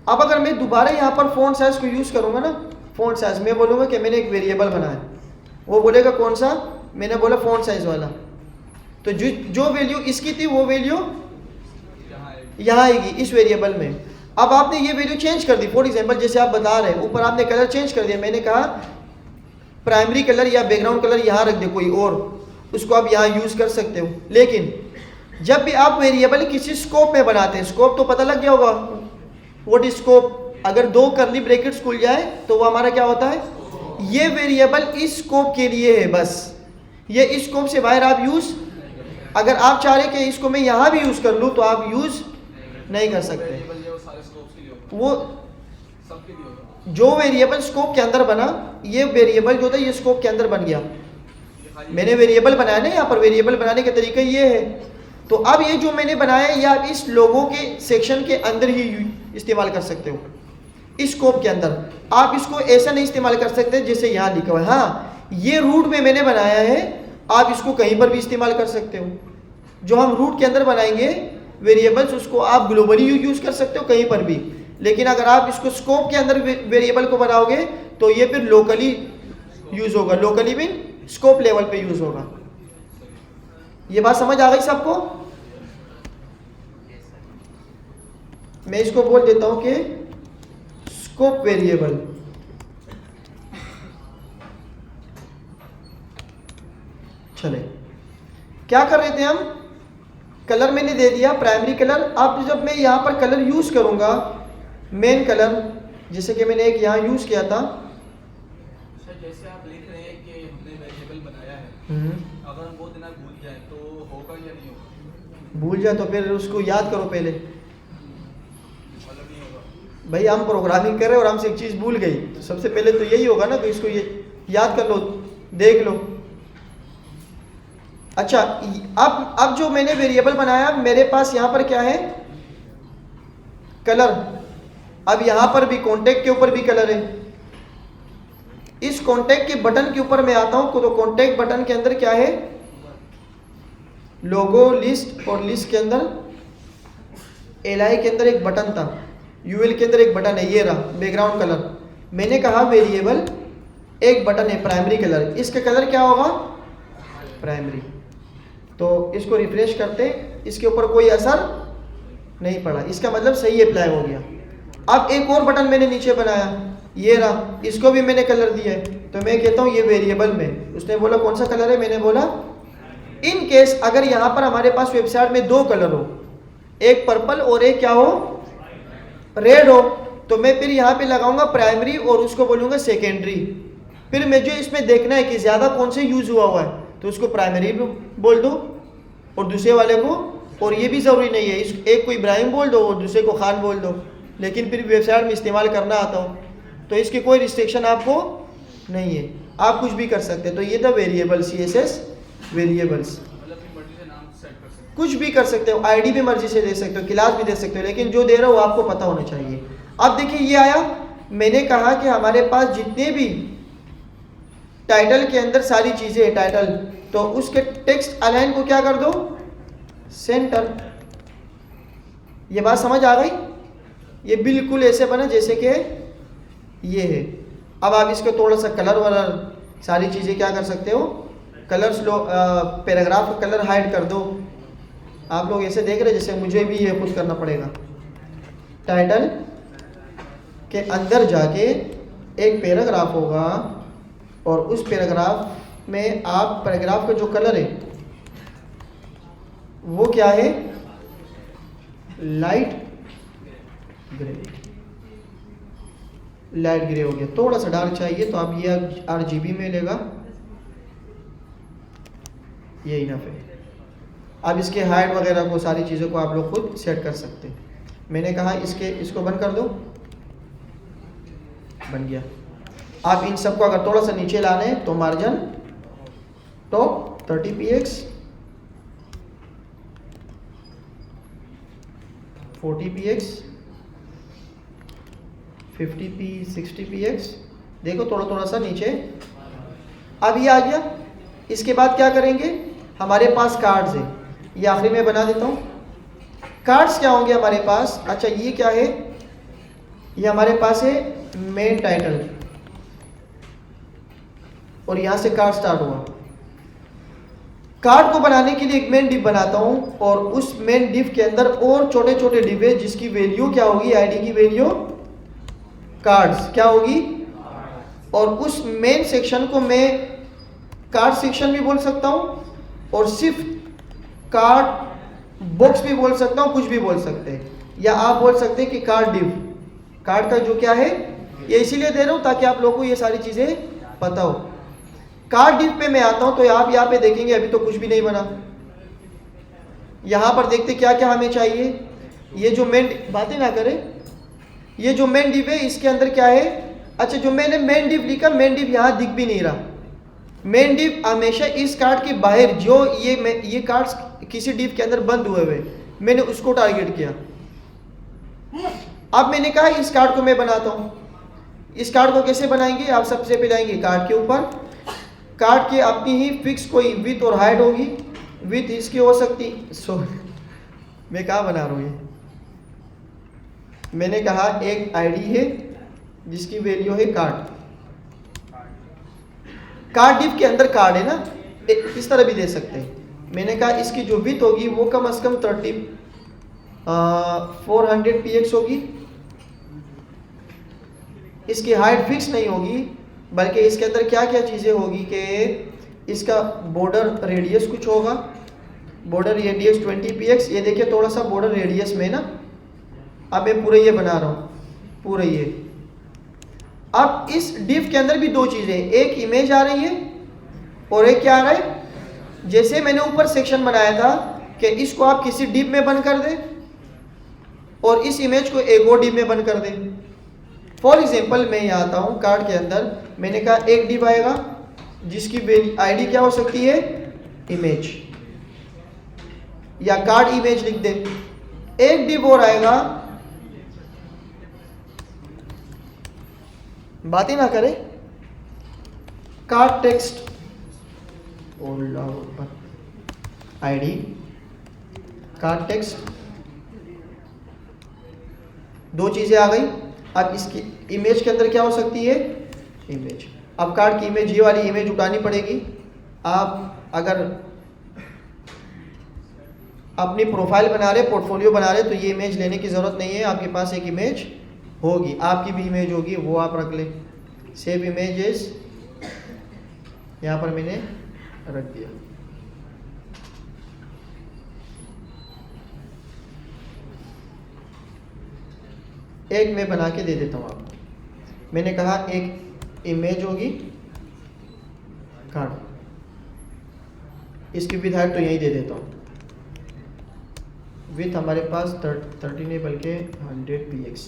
अब अगर मैं दोबारा यहाँ पर फ़ॉन्ट साइज को यूज़ करूँगा ना, फ़ॉन्ट साइज मैं बोलूँगा कि मैंने एक वेरिएबल बनाया, वो बोलेगा कौन सा, मैंने बोला फ़ॉन्ट साइज वाला, तो जो वैल्यू इसकी थी वो वैल्यू यहाँ आएगी इस वेरिएबल में। अब आपने ये वैल्यू चेंज कर दी, फॉर एग्जांपल जैसे आप बता रहे हैं, ऊपर आपने कलर चेंज कर दिया, मैंने कहा प्राइमरी कलर या बैकग्राउंड कलर यहाँ रख दे कोई और, उसको आप यहाँ यूज़ कर सकते हो। लेकिन जब भी आप वेरिएबल किसी स्कोप में बनाते हैं, स्कोप तो पता लग गया होगा, व्हाट इज स्कोप, अगर 2 कर्ली ब्रैकेट्स खुल जाए तो वो हमारा क्या होता है, ये वेरिएबल इस स्कोप के लिए है, बस ये इस स्कोप से बाहर आप यूज़, अगर आप चाह रहे कि इसको मैं यहाँ भी यूज़ कर लूँ तो आप यूज़ नहीं कर सकते। वो जो वेरिएबल स्कोप के अंदर बना, ये वेरिएबल जो था ये स्कोप के अंदर बन गया। मैंने वेरिएबल बनाया ना, यहाँ पर वेरिएबल बनाने का तरीका ये है। तो अब ये जो मैंने बनाया ये आप इस लोगों के सेक्शन के अंदर ही इस्तेमाल कर सकते हो, इस स्कोप के अंदर। आप इसको ऐसा नहीं इस्तेमाल कर सकते जैसे यहाँ लिखा हुआ है। हाँ, ये रूट में मैंने बनाया है, आप इसको कहीं पर भी इस्तेमाल कर सकते हो। जो हम रूट के अंदर बनाएंगे वेरिएबल्स, उसको आप ग्लोबली यूज़ कर सकते हो कहीं पर भी, लेकिन अगर आप इसको स्कोप के अंदर वेरिएबल को बनाओगे तो ये फिर लोकली यूज़ होगा, लोकली मीन स्कोप लेवल पे यूज़ होगा। ये बात समझ आ गई सबको? मैं इसको बोल देता हूं कि स्कोप वेरिएबल। चले, क्या कर रहे थे हम, कलर मैंने दे दिया प्राइमरी कलर। अब जब मैं यहाँ पर कलर यूज़ करूँगा, मेन कलर, जैसे कि मैंने एक यहाँ यूज़ किया था, जैसे आप लिख रहे हैं कि हमने वेरिएबल बनाया है, अगर हम वो देना भूल जाए तो होगा या नहीं होगा? भूल जाए तो फिर उसको याद करो पहले। मतलब नहीं होगा। भाई हम प्रोग्रामिंग कर रहे हैं और हमसे एक चीज़ भूल गई तो सबसे पहले तो यही होगा ना कि इसको ये याद कर लो, देख लो। अच्छा, अब जो मैंने वेरिएबल बनाया, मेरे पास यहाँ पर क्या है, कलर। अब यहाँ पर भी कॉन्टेक्ट के ऊपर भी कलर है। इस कॉन्टेक्ट के बटन के ऊपर मैं आता हूँ तो कॉन्टेक्ट बटन के अंदर क्या है, लोगो, लिस्ट, और लिस्ट के अंदर एलआई के अंदर एक बटन था, यूएल के अंदर एक बटन है, ये रहा बैकग्राउंड कलर। मैंने कहा वेरिएबल एक बटन है प्राइमरी कलर, इसका कलर क्या होगा, प्राइमरी। तो इसको रिफ्रेश करते, इसके ऊपर कोई असर नहीं पड़ा, इसका मतलब सही अप्लाई हो गया। अब एक और बटन मैंने नीचे बनाया, ये रहा, इसको भी मैंने कलर दिया है, तो मैं कहता हूँ ये वेरिएबल में। उसने बोला कौन सा कलर है, मैंने बोला इन केस अगर यहाँ पर हमारे पास वेबसाइट में दो कलर हो, एक पर्पल और एक क्या हो, रेड हो, तो मैं फिर यहाँ पे लगाऊंगा प्राइमरी और उसको बोलूँगा सेकेंडरी। फिर मुझे इसमें देखना है कि ज़्यादा कौन से यूज़ हुआ है, तो उसको प्राइमरी बोल दो और दूसरे वाले को, और ये भी ज़रूरी नहीं है एक को इब्राहिम बोल दो और दूसरे को खान बोल दो, लेकिन फिर वेबसाइट में इस्तेमाल करना आता हो तो इसकी कोई रिस्ट्रिक्शन आपको नहीं है, आप कुछ भी कर सकते हैं। तो ये था वेरिएबल, CSS वेरिएबल्स। मतलब अपनी मर्जी से नाम सेट कर सकते कुछ भी कर सकते हो, आईडी भी मर्जी से दे सकते हो, क्लास भी दे सकते हो, लेकिन जो दे रहा हो आपको पता होना चाहिए। अब देखिए ये आया, मैंने कहा कि हमारे पास जितने भी टाइटल के अंदर सारी चीज़ें हैं टाइटल, तो उसके टेक्स्ट अलाइन को क्या कर दो, सेंटर। ये बात समझ आ गई? ये बिल्कुल ऐसे बना जैसे कि ये है। अब आप इसको थोड़ा सा कलर वलर सारी चीज़ें क्या कर सकते हो, कलर्स लो, पैराग्राफ का कलर हाइड कर दो। आप लोग ऐसे देख रहे जैसे मुझे भी ये खुद करना पड़ेगा। टाइटल के अंदर जाके एक पैराग्राफ होगा और उस पैराग्राफ में आप पैराग्राफ का जो कलर है वो क्या है, लाइट ग्रे। लाइट ग्रे हो गया, थोड़ा सा डार्क चाहिए तो आप ये RGB में लेगा, ये इनफ है। अब इसके हाइट वगैरह को सारी चीज़ों को आप लोग खुद सेट कर सकते हैं। मैंने कहा इसको बंद कर दो, बन गया। आप इन सबको अगर थोड़ा सा नीचे लाने हैं तो margin top 30px, 40px, 50p, 60px, देखो थोड़ा थोड़ा सा नीचे। अब ये आ गया। इसके बाद क्या करेंगे, हमारे पास कार्ड्स है, ये आखिरी में बना देता हूँ। कार्ड्स क्या होंगे हमारे पास, अच्छा ये क्या है, ये हमारे पास है मेन टाइटल और यहाँ से कार्ड स्टार्ट हुआ। कार्ड को बनाने के लिए एक मेन डिव बनाता हूँ और उस मेन डिव के अंदर और छोटे छोटे डिव है जिसकी वैल्यू क्या होगी, आईडी की वैल्यू कार्ड्स क्या होगी, और उस मेन सेक्शन को मैं कार्ड सेक्शन भी बोल सकता हूँ और सिर्फ कार्ड बॉक्स भी बोल सकता हूँ, कुछ भी बोल सकते हैं, या आप बोल सकते हैं कि कार्ड डिव। कार्ड का जो क्या है, ये इसीलिए दे रहा हूँ ताकि आप लोगों को ये सारी चीज़ें पता हो। कार्ड डिव पे मैं आता हूँ तो आप यहाँ पे देखेंगे अभी तो कुछ भी नहीं बना। यहाँ पर देखते क्या क्या हमें चाहिए, ये जो मेन, बातें ना करें, ये जो मेन डिव है इसके अंदर क्या है, अच्छा जो मैंने मेन डिव लिखा, मेन डिव यहाँ दिख भी नहीं रहा। मेन डिव हमेशा इस कार्ड के बाहर, जो ये कार्ड्स किसी डिव के अंदर बंद हुए हुए, मैंने उसको टारगेट किया। अब मैंने कहा इस कार्ड को मैं बनाता हूँ। इस कार्ड को कैसे बनाएंगे, आप सबसे पहले आएंगे कार्ड के ऊपर, कार्ड के अपनी ही फिक्स कोई विथ और हाइट होगी, विथ इसकी हो सकती, मैं कहाँ बना रहा हूँ ये, मैंने कहा एक आईडी है जिसकी वैल्यू है कार्ड। कार्ड डिव के अंदर कार्ड है ना, इस तरह भी दे सकते हैं। मैंने कहा इसकी जो विथ होगी वो कम से कम 400px होगी। इसकी हाइट फिक्स नहीं होगी, बल्कि इसके अंदर क्या क्या चीज़ें होगी कि इसका बॉर्डर रेडियस कुछ होगा, बॉर्डर रेडियस 20px। ये देखिए थोड़ा सा बॉर्डर रेडियस में ना, अब मैं पूरा ये बना रहा हूँ, पूरा ये। अब इस डिव के अंदर भी दो चीज़ें, एक इमेज आ रही है और एक क्या आ रहा है, जैसे मैंने ऊपर सेक्शन बनाया था कि इसको आप किसी डिप में बंद कर दें और इस इमेज को एक और डिप में बंद कर दें। फॉर एग्जांपल मैं यहाँ आता हूँ कार्ड के अंदर, मैंने कहा एक डिप आएगा जिसकी आईडी क्या हो सकती है, इमेज, या कार्ड इमेज लिख दें। एक डिप और आएगा, बातें ना करें, card text ID card text, दो चीजें आ गई। अब इसकी इमेज के अंदर क्या हो सकती है, इमेज। अब कार्ड की इमेज, ये वाली इमेज उठानी पड़ेगी। आप अगर अपनी प्रोफाइल बना रहे, पोर्टफोलियो बना रहे, तो ये इमेज लेने की ज़रूरत नहीं है, आपके पास एक इमेज होगी, आपकी भी इमेज होगी, वो आप रख लें। सेव इमेजेस यहाँ पर मैंने रख दिया। एक मैं बना के दे देता हूँ आपको। मैंने कहा एक इमेज होगी कार्ड, इसकी विथ हाइट तो यही दे देता हूँ। विथ हमारे पास 13 नहीं बल्कि 100 px।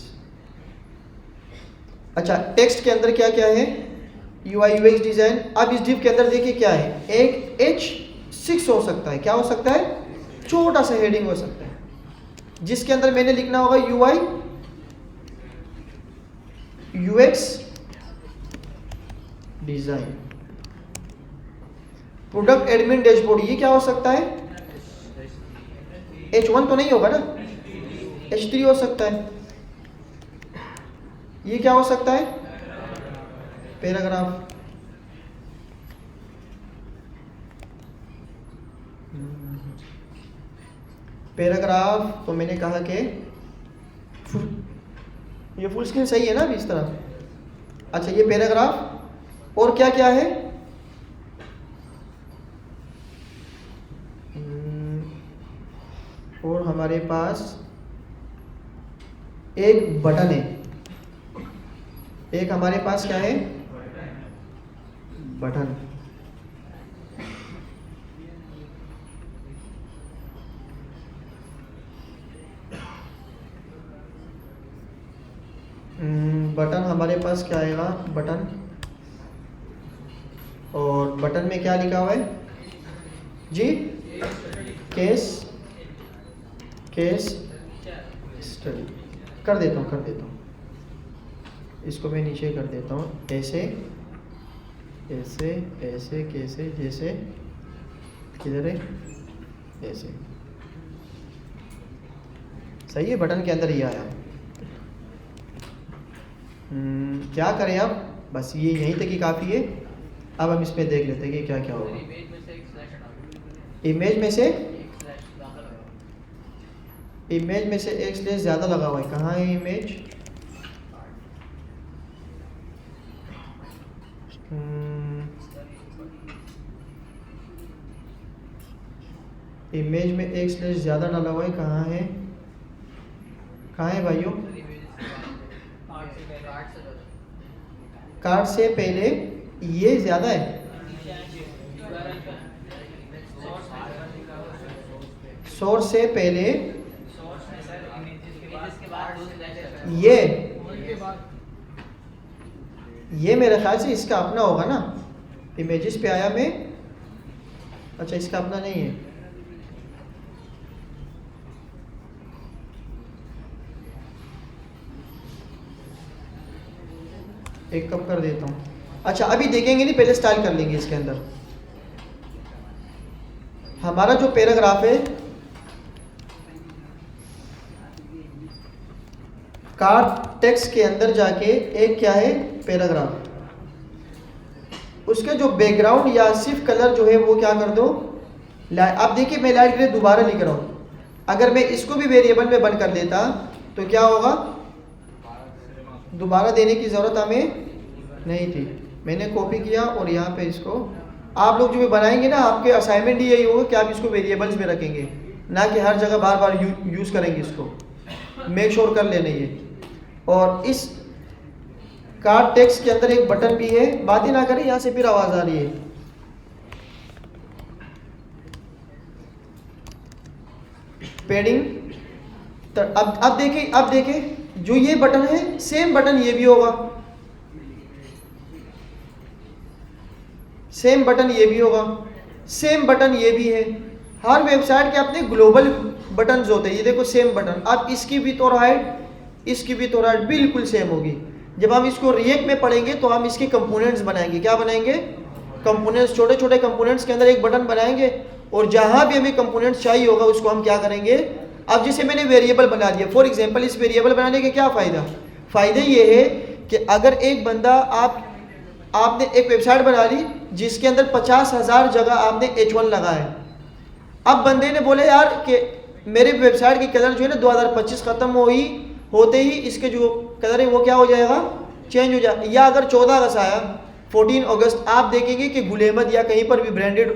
अच्छा, टेक्स्ट के अंदर क्या क्या है, UI UX डिज़ाइन। अब इस डिव के अंदर देखिए क्या है, एक H6 हो सकता है, क्या हो सकता है, छोटा सा हेडिंग हो सकता है, जिसके अंदर मैंने लिखना होगा UI UX design. Product admin dashboard, ये क्या हो सकता है, H1 तो नहीं होगा ना, H3 हो सकता है। ये क्या हो सकता है, पैराग्राफ। पैराग्राफ तो मैंने कहा कि ये फुल स्क्रीन सही है ना अभी इस तरह। अच्छा, ये पैराग्राफ। और क्या क्या है, और हमारे पास एक बटन है, एक हमारे पास क्या है, बटन। बटन हमारे पास क्या आएगा, बटन। और बटन में क्या लिखा हुआ है जी, केस स्टडी। कर देता हूँ, इसको मैं नीचे कर देता हूँ, ऐसे ऐसे ऐसे कैसे, जैसे किधर है, ऐसे। सही है, बटन के अंदर ये आया। क्या करें अब, बस ये यहीं तक ही काफ़ी है। अब हम इसमें देख लेते हैं कि क्या क्या होगा। इमेज में से एक स्लैश ज़्यादा लगा हुआ है, कहाँ है इमेज, इमेज में एक स्लैश ज़्यादा डाला हुआ है, कहाँ है भाइयों, कार्ड से पहले ये ज़्यादा है, सोर्स से पहले ये मेरे ख्याल से इसका अपना होगा ना, इमेजेस पे आया मैं। अच्छा, इसका अपना नहीं है, एक कम कर देता हूँ। अच्छा, अभी देखेंगे नहीं, पहले स्टाइल कर लेंगे। इसके अंदर हमारा जो पैराग्राफ है, कार्ड टेक्स्ट के अंदर जाके एक क्या है, पैराग्राफ। उसके जो बैकग्राउंड या सिर्फ कलर जो है वो क्या कर दो, अब देखिए मैं लाइट ग्रे दोबारा लिख रहा हूँ। अगर मैं इसको भी वेरिएबल में बंद कर देता तो क्या होगा, दोबारा देने की ज़रूरत हमें नहीं थी। मैंने कॉपी किया और यहाँ पे इसको, आप लोग जो भी बनाएंगे ना, आपके असाइनमेंट यही होगा कि आप इसको वेरिएबल्स में रखेंगे, ना कि हर जगह बार बार यूज़ करेंगे इसको। मेक श्योर कर लेना ये। और इस कार्ड टेक्स्ट के अंदर एक बटन भी है, बात ही ना करें, यहाँ से फिर आवाज़ आ रही है। पैडिंग। तो अब देखिए जो ये बटन है सेम बटन ये भी होगा, सेम बटन ये भी होगा, सेम बटन ये भी है। हर वेबसाइट के अपने ग्लोबल बटन्स होते हैं। ये देखो सेम बटन, अब इसकी विड्थ और हाइट, इसकी विड्थ और हाइट बिल्कुल सेम होगी। जब हम इसको रिएक्ट में पढ़ेंगे तो हम इसके कंपोनेंट्स बनाएंगे। क्या बनाएंगे? कंपोनेंट्स, छोटे छोटे कंपोनेंट्स के अंदर एक बटन बनाएंगे और जहां भी हमें कंपोनेंट्स चाहिए होगा उसको हम क्या करेंगे। अब जैसे मैंने वेरिएबल बना दिया, फॉर एग्जांपल, इस वेरिएबल बनाने के क्या फ़ायदा? फ़ायदा ये है कि अगर एक बंदा आपने एक वेबसाइट बना ली जिसके अंदर 50,000 जगह आपने H1 लगा है। अब बंदे ने बोले यार कि मेरे वेबसाइट की कलर जो है ना 2025 ख़त्म होते ही इसके जो कलर है वो क्या हो जाएगा, चेंज हो जाए। या अगर 14 अगस्त आया, 14 अगस्त, आप देखेंगे कि गुल अहमद या कहीं पर भी ब्रांडेड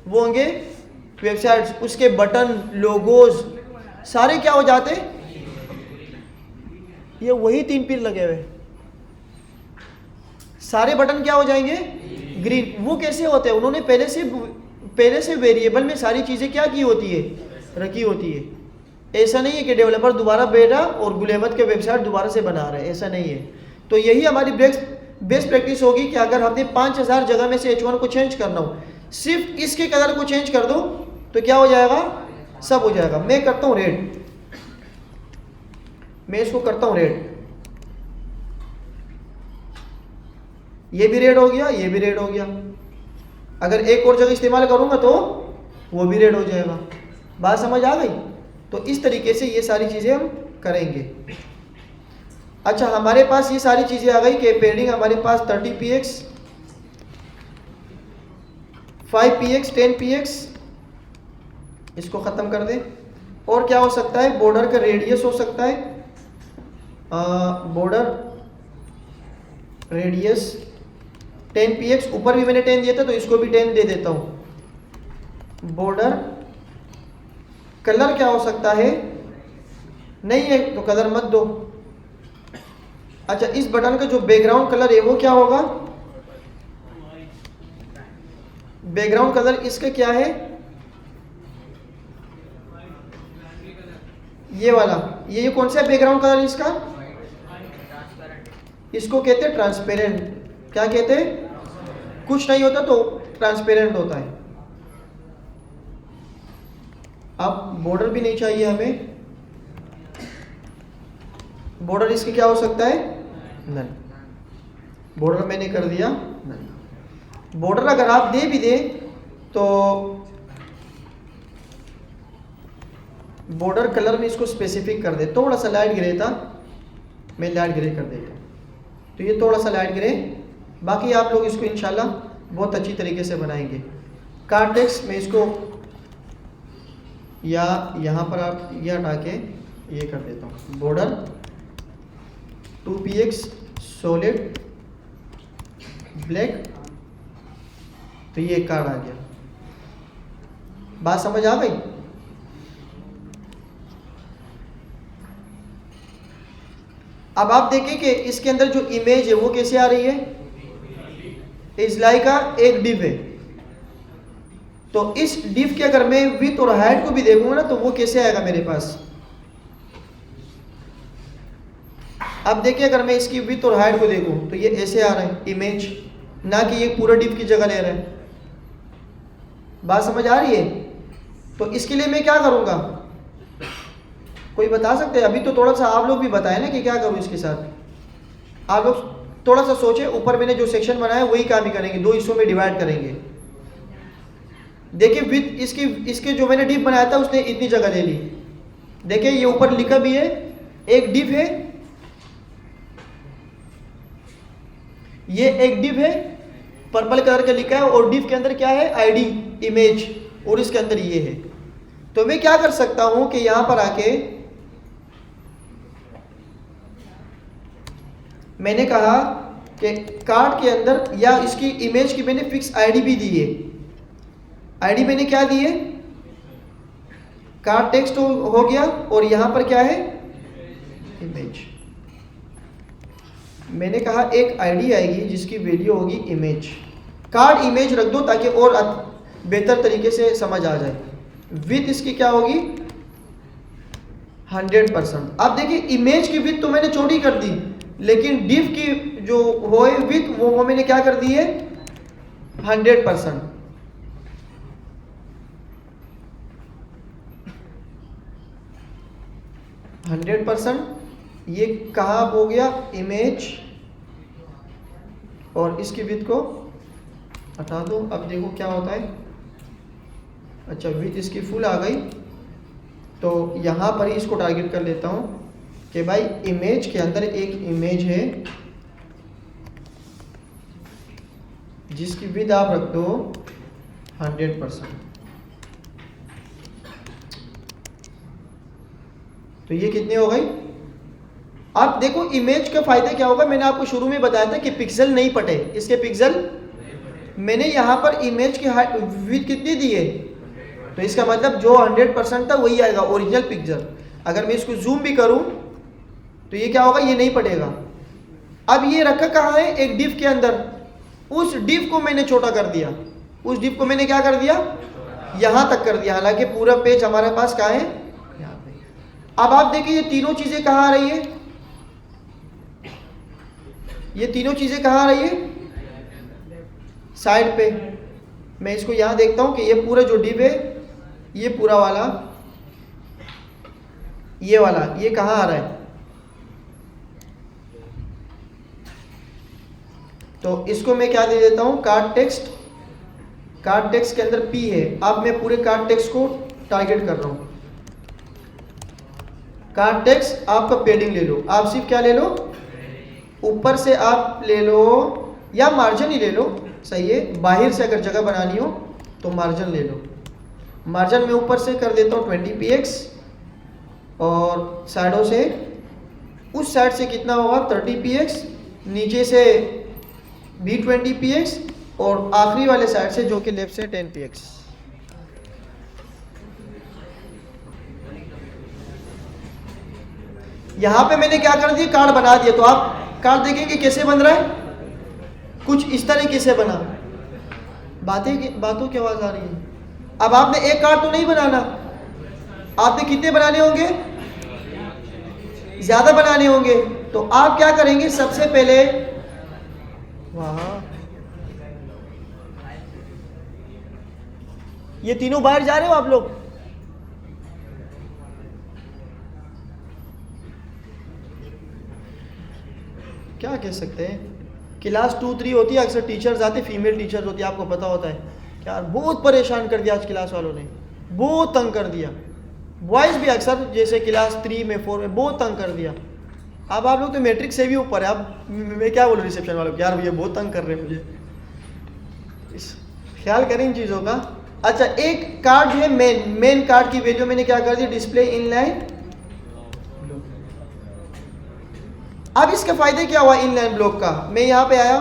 वो होंगे वेबसाइट्स, उसके बटन, लोगोज सारे क्या हो जाते, ये वही 3 तीर लगे हुए सारे बटन क्या हो जाएंगे, ग्रीन। वो कैसे होते हैं? उन्होंने पहले से वेरिएबल में सारी चीज़ें क्या की होती है, रखी होती है। ऐसा नहीं है कि डेवलपर दोबारा बैठा और गुल अहमद के वेबसाइट दोबारा से बना रहे हैं, ऐसा नहीं है। तो यही हमारी बेस्ट प्रैक्टिस होगी कि अगर हमने 5,000 जगह में से H1 को चेंज करना हो, सिर्फ इसके कलर को चेंज कर दो तो क्या हो जाएगा, सब हो जाएगा। मैं करता हूँ रेड, मैं इसको करता हूँ रेड, ये भी रेड हो गया, ये भी रेड हो गया। अगर एक और जगह इस्तेमाल करूंगा तो वो भी रेड हो जाएगा। बात समझ आ गई? तो इस तरीके से ये सारी चीज़ें हम करेंगे। अच्छा, हमारे पास ये सारी चीज़ें आ गई कि पैडिंग हमारे पास 30px, 5px, 10px, इसको ख़त्म कर दें। और क्या हो सकता है, बॉर्डर का रेडियस हो सकता है, बॉर्डर रेडियस 10px, ऊपर भी मैंने 10 दिया था तो इसको भी 10 दे देता हूँ। बॉर्डर कलर क्या हो सकता है, नहीं है तो कलर मत दो। अच्छा, इस बटन का जो बैकग्राउंड कलर है वो क्या होगा, बैकग्राउंड कलर इसका क्या है, ये वाला, ये कौन सा बैकग्राउंड कलर इसका, इसको कहते हैं ट्रांसपेरेंट। क्या कहते हैं? कुछ नहीं होता तो ट्रांसपेरेंट होता है। अब बॉर्डर भी नहीं चाहिए हमें, बॉर्डर इसके क्या हो सकता है, नन। बॉर्डर मैंने कर दिया नन। बॉर्डर अगर आप दे भी दे तो बॉर्डर कलर में इसको स्पेसिफिक कर दे, थोड़ा सा लाइट ग्रे था, मैं लाइट ग्रे कर देता हूँ। तो ये थोड़ा सा लाइट ग्रे, बाकी आप लोग इसको इंशाल्लाह बहुत अच्छी तरीके से बनाएंगे। कार्ड टेक्स्ट में इसको या यहाँ पर आप ये हटा के ये कर देता हूँ, बॉर्डर 2px सॉलिड ब्लैक, तो ये कार्ड आ गया। बात समझ आ गई? अब आप देखें कि इसके अंदर जो इमेज है वो कैसे आ रही है, इजलाई का एक डिव है। तो इस डिव के अगर मैं विड्थ और हाइट को भी देखूंगा ना तो वो कैसे आएगा मेरे पास। अब देखिए, अगर मैं इसकी विड्थ और हाइट को देखूं तो ये ऐसे आ रहा है इमेज, ना कि ये पूरा डिव की जगह ले रहा है। बात समझ आ रही है? तो इसके लिए मैं क्या करूंगा, कोई बता सकते हैं? अभी तो थोड़ा सा आप लोग भी बताएं ना कि क्या करूं इसके साथ। आप लोग थोड़ा सा सोचे, ऊपर मैंने जो सेक्शन बनाया वही काम ही करेंगे, 2 हिस्सों में डिवाइड करेंगे। देखिए विथ इसके जो मैंने डिव बनाया था उसने इतनी जगह ले ली। देखिए ये ऊपर लिखा भी है, एक डिव है, ये एक डिव है, पर्पल कलर का लिखा है, और डिव के अंदर क्या है, आईडी इमेज, और इसके अंदर ये है। तो मैं क्या कर सकता हूं कि यहां पर आके मैंने कहा कि कार्ड के अंदर या इसकी इमेज की मैंने फिक्स आईडी भी दी है। आईडी मैंने क्या दी है, कार्ड टेक्स्ट हो गया, और यहां पर क्या है, इमेज। मैंने कहा एक आईडी आएगी जिसकी वैल्यू होगी इमेज, कार्ड इमेज रख दो ताकि और बेहतर तरीके से समझ आ जाए। विथ इसकी क्या होगी, 100%। अब देखिए इमेज की विड्थ तो मैंने छोटी कर दी, लेकिन डिफ की जो हो विड्थ वो मैंने क्या कर दी है 100%। ये कहाँ हो गया इमेज, और इसकी विड्थ को हटा दो। अब देखो क्या होता है। अच्छा विड्थ इसकी फुल आ गई, तो यहाँ पर ही इसको टारगेट कर लेता हूँ कि भाई इमेज के अंदर एक इमेज है जिसकी विड्थ आप रख दो 100%। तो ये कितनी हो गई। आप देखो इमेज का फायदा क्या होगा, मैंने आपको शुरू में बताया था कि पिक्सल नहीं पटे, इसके पिक्सल मैंने यहाँ पर इमेज की विड्थ कितनी दी है, तो इसका मतलब जो 100% था वही आएगा ओरिजिनल पिक्चर। अगर मैं इसको जूम भी करूं तो ये क्या होगा, ये नहीं पड़ेगा। अब ये रखा कहाँ है, एक डिव के अंदर। उस डिव को मैंने छोटा कर दिया, उस डिव को मैंने क्या कर दिया, यहाँ तक कर दिया। हालांकि पूरा पेज हमारे पास कहाँ है, यहाँ पे। अब आप देखिए ये तीनों चीजें कहाँ आ रही है, ये तीनों चीजें कहाँ आ रही है, साइड पे। मैं इसको यहाँ देखता हूँ कि ये पूरा जो डिव है, ये पूरा वाला, ये वाला, ये कहाँ आ रहा है। तो इसको मैं क्या दे देता हूँ, कार्ड टेक्स्ट। कार्ड टेक्स्ट के अंदर P है। अब मैं पूरे कार्ड टेक्स्ट को टारगेट कर रहा हूँ। कार्ड टेक्स्ट आपका पेडिंग ले लो, आप सिर्फ क्या ले लो, ऊपर से आप ले लो या मार्जिन ही ले लो, सही है। बाहर से अगर जगह बनानी हो तो मार्जिन ले लो। मार्जिन में ऊपर से कर देता हूँ 20px, और साइडों से, उस साइड से कितना होगा 30px, नीचे से भी 20px, और आखिरी वाले साइड से जो कि लेफ्ट से 10px। यहाँ पे मैंने क्या कर दिया, कार्ड बना दिया। तो आप कार्ड देखेंगे कैसे बन रहा है, कुछ इस तरीके से बना। बातों की आवाज आ रही है। अब आपने एक कार्ड तो नहीं बनाना, आपने कितने बनाने होंगे, ज्यादा बनाने होंगे। तो आप क्या करेंगे, सबसे पहले वहां ये तीनों बाहर जा रहे हो आप लोग, क्या कह सकते हैं। क्लास 2-3 होती है, अक्सर टीचर्स आते, फीमेल टीचर्स होती है, आपको पता होता है। यार बहुत परेशान कर दिया आज क्लास वालों ने, बहुत तंग कर दिया। बॉयज़ भी अक्सर जैसे क्लास 3 में 4 में बहुत तंग कर दिया। अब आप लोग तो मैट्रिक से भी ऊपर है। अब मैं क्या बोलूँ रिसेप्शन वालों को, यार भैया बहुत तंग कर रहे हैं मुझे। ख्याल करें इन चीज़ों का। अच्छा एक कार्ड जो है मेन कार्ड की वैल्यू मैंने क्या कर दी, डिस्प्ले इनलाइन। अब इसके फायदे क्या हुआ इनलाइन ब्लॉक का, मैं यहाँ पे आया,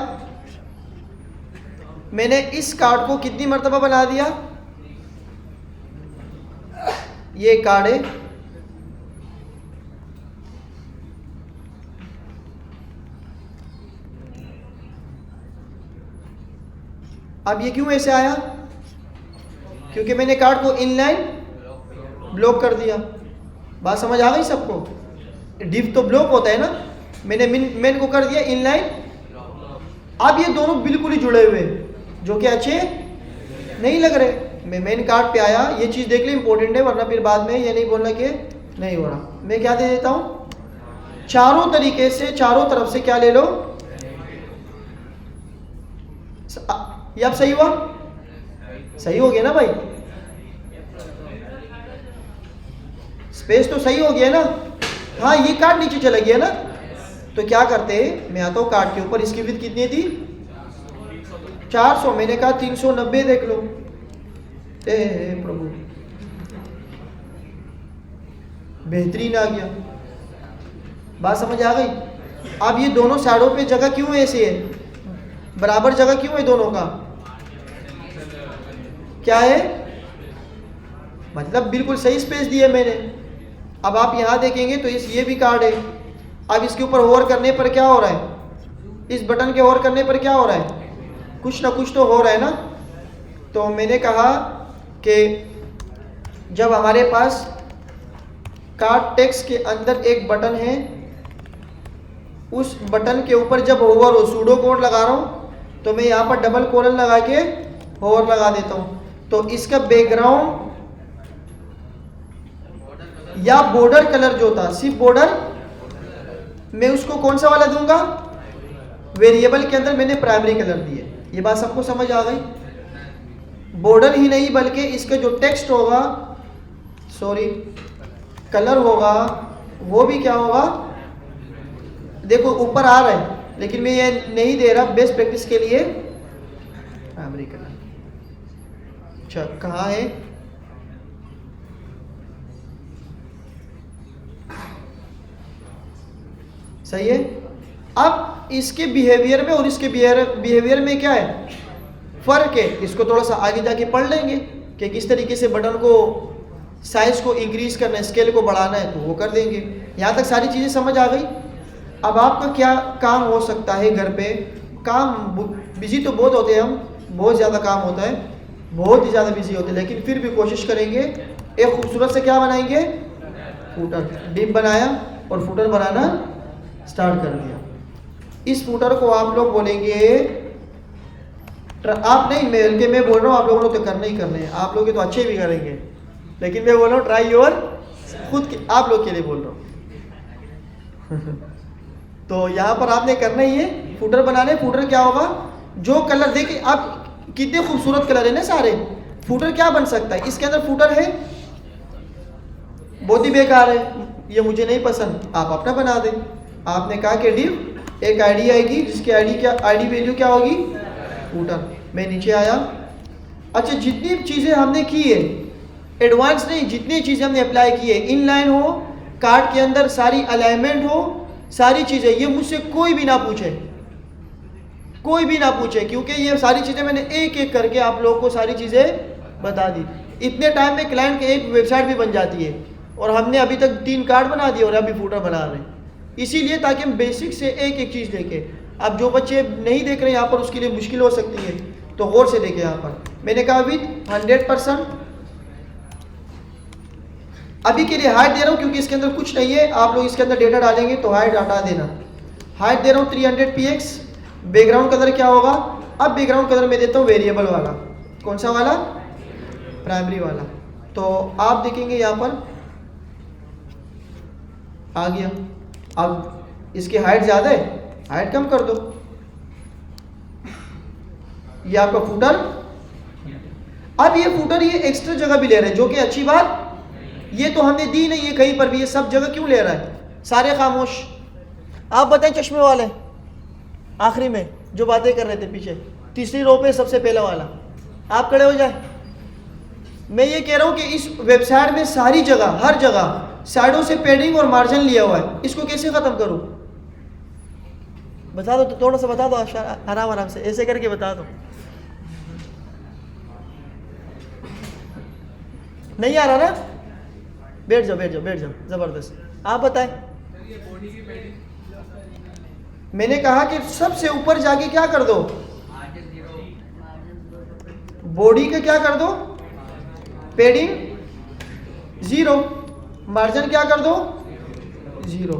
मैंने इस कार्ड को कितनी मर्तबा बना दिया, ये कार्ड है, अब ये क्यों ऐसे आया, क्योंकि मैंने कार्ड को इनलाइन ब्लॉक कर दिया। बात समझ आ गई सबको, डिव तो ब्लॉक होता है ना, मैंने मेन को कर दिया इनलाइन। अब ये दोनों बिल्कुल ही जुड़े हुए जो कि अच्छे नहीं लग रहे। मैं मेन कार्ड पे आया, ये चीज़ देख ली इंपॉर्टेंट है, वरना फिर बाद में ये नहीं बोलना कि नहीं हो रहा। मैं क्या दे देता हूँ, चारों तरीके से, चारों तरफ से क्या ले लो। ये अब सही हुआ, सही हो गया ना भाई, स्पेस तो सही हो गया ना। हाँ ये कार्ड नीचे चला गया ना, तो क्या करते हैं, मैं आता हूँ कार्ड के ऊपर, इसकी विड्थ कितनी थी 400, मैंने कहा 390 देख लो। प्रभु बेहतरीन आ गया, बात समझ आ गई। अब ये दोनों साइडों पे जगह क्यों ऐसे है, बराबर जगह क्यों है दोनों का, क्या है, मतलब बिल्कुल सही स्पेस दिया मैंने। अब आप यहाँ देखेंगे तो ये भी कार्ड है। अब इसके ऊपर होवर करने पर क्या हो रहा है, इस बटन के होवर करने पर क्या हो रहा है, कुछ ना कुछ तो हो रहा है ना। तो मैंने कहा कि जब हमारे पास कार्ड टेक्स्ट के अंदर एक बटन है, उस बटन के ऊपर जब होवर हो, सूडो कोड लगा रहा हूँ तो मैं यहाँ पर डबल कोलन लगा के होवर लगा देता हूँ, तो इसका बैकग्राउंड या बॉर्डर कलर जो था, सिर्फ बॉर्डर, मैं उसको कौन सा वाला दूंगा, वेरिएबल के अंदर मैंने प्राइमरी कलर दिए। ये बात सबको समझ आ गई? बॉर्डर ही नहीं बल्कि इसका जो टेक्स्ट होगा, सॉरी कलर होगा, वो भी क्या होगा, देखो ऊपर आ रहा है लेकिन मैं ये नहीं दे रहा बेस्ट प्रैक्टिस के लिए, प्राइमरी कलर। अच्छा कहाँ है, सही है। अब इसके बिहेवियर में और इसके बिहेवियर में क्या है, फर्क है। इसको थोड़ा सा आगे जाके पढ़ लेंगे कि किस तरीके से बटन को साइज को इंक्रीज करना है, स्केल को बढ़ाना है, तो वो कर देंगे। यहाँ तक सारी चीज़ें समझ आ गई। अब आपका क्या काम हो सकता है घर पे, काम बिजी तो बहुत होते हैं हम, बहुत ज़्यादा काम होता है, बहुत ही ज़्यादा बिजी होते हैं, लेकिन फिर भी कोशिश करेंगे एक खूबसूरत से क्या बनाएंगे, फूटर। डिप बनाया और फूटर बनाना स्टार्ट कर दिया। इस फूटर को आप लोग बोलेंगे, आप नहीं, मैं बोल रहा हूँ आप लोगों ने तो करने ही करने हैं, आप लोग तो अच्छे भी करेंगे, लेकिन मैं बोल रहा हूँ ट्राई योर खुद के, आप लोग के लिए बोल रहा हूँ। तो यहाँ पर आपने करना ही है, फूटर बनाने। फूटर क्या होगा, जो कलर देखिए आप कितने खूबसूरत कलर है ना सारे, फूटर क्या बन सकता है, इसके अंदर फूटर है, बहुत ही बेकार है, ये मुझे नहीं पसंद, आप अपना बना दें। आपने कहा कि डिव एक आईडी आएगी जिसकी आईडी वैल्यू क्या होगी, फूटर। मैं नीचे आया, अच्छा जितनी चीज़ें हमने की है, एडवांस नहीं, जितनी चीज़ें हमने अप्लाई की है, इनलाइन हो, कार्ड के अंदर सारी अलाइनमेंट हो, सारी चीज़ें, ये मुझसे कोई भी ना पूछे, कोई भी ना पूछे, क्योंकि ये सारी चीज़ें मैंने एक एक करके आप लोगों को सारी चीज़ें बता दी। इतने टाइम में क्लाइंट की एक वेबसाइट भी बन जाती है, और हमने अभी तक 3 कार्ड बना दिए और अभी फूटर बना रहे हैं, इसीलिए ताकि हम बेसिक से एक एक चीज़ देखें। अब जो बच्चे नहीं देख रहे हैं यहाँ पर, उसके लिए मुश्किल हो सकती है, तो गौर से देखें। यहाँ पर मैंने कहा विद 100%, अभी के लिए हाइट दे रहा हूँ क्योंकि इसके अंदर कुछ नहीं है, आप लोग इसके अंदर डेटा डालेंगे तो हाइट हटा देना। हाइट दे रहा हूँ 300 px। बैकग्राउंड कलर क्या होगा, अब बैकग्राउंड कलर मैं देता हूँ वेरिएबल वाला, कौन सा वाला, प्राइमरी वाला। तो आप देखेंगे यहाँ पर आ गया। अब इसकी हाइट ज़्यादा है, हाइट कम कर दो, ये आपका फूटर। अब ये फूटर ये एक्स्ट्रा जगह भी ले रहा है, जो कि अच्छी बात, ये तो हमने दी नहीं है कहीं पर भी, ये सब जगह क्यों ले रहा है, सारे खामोश। आप बताएं चश्मे वाले आखिरी में जो बातें कर रहे थे पीछे, तीसरी रो पे सबसे पहला वाला, आप खड़े हो जाए। मैं ये कह रहा हूँ कि इस वेबसाइट में सारी जगह, हर जगह साइडों से पेडिंग और मार्जिन लिया हुआ है, इसको कैसे ख़त्म करूँ, बता दो, तो थोड़ा सा बता दो, आराम आराम से ऐसे करके बता दो। नहीं आ रहा ना, बैठ जाओ बैठ जाओ बैठ जाओ, ज़बरदस्त। आप बताएं। मैंने कहा कि सबसे ऊपर जाके क्या कर दो, बॉडी का क्या कर दो, पेडिंग 0, मार्जिन क्या कर दो 0,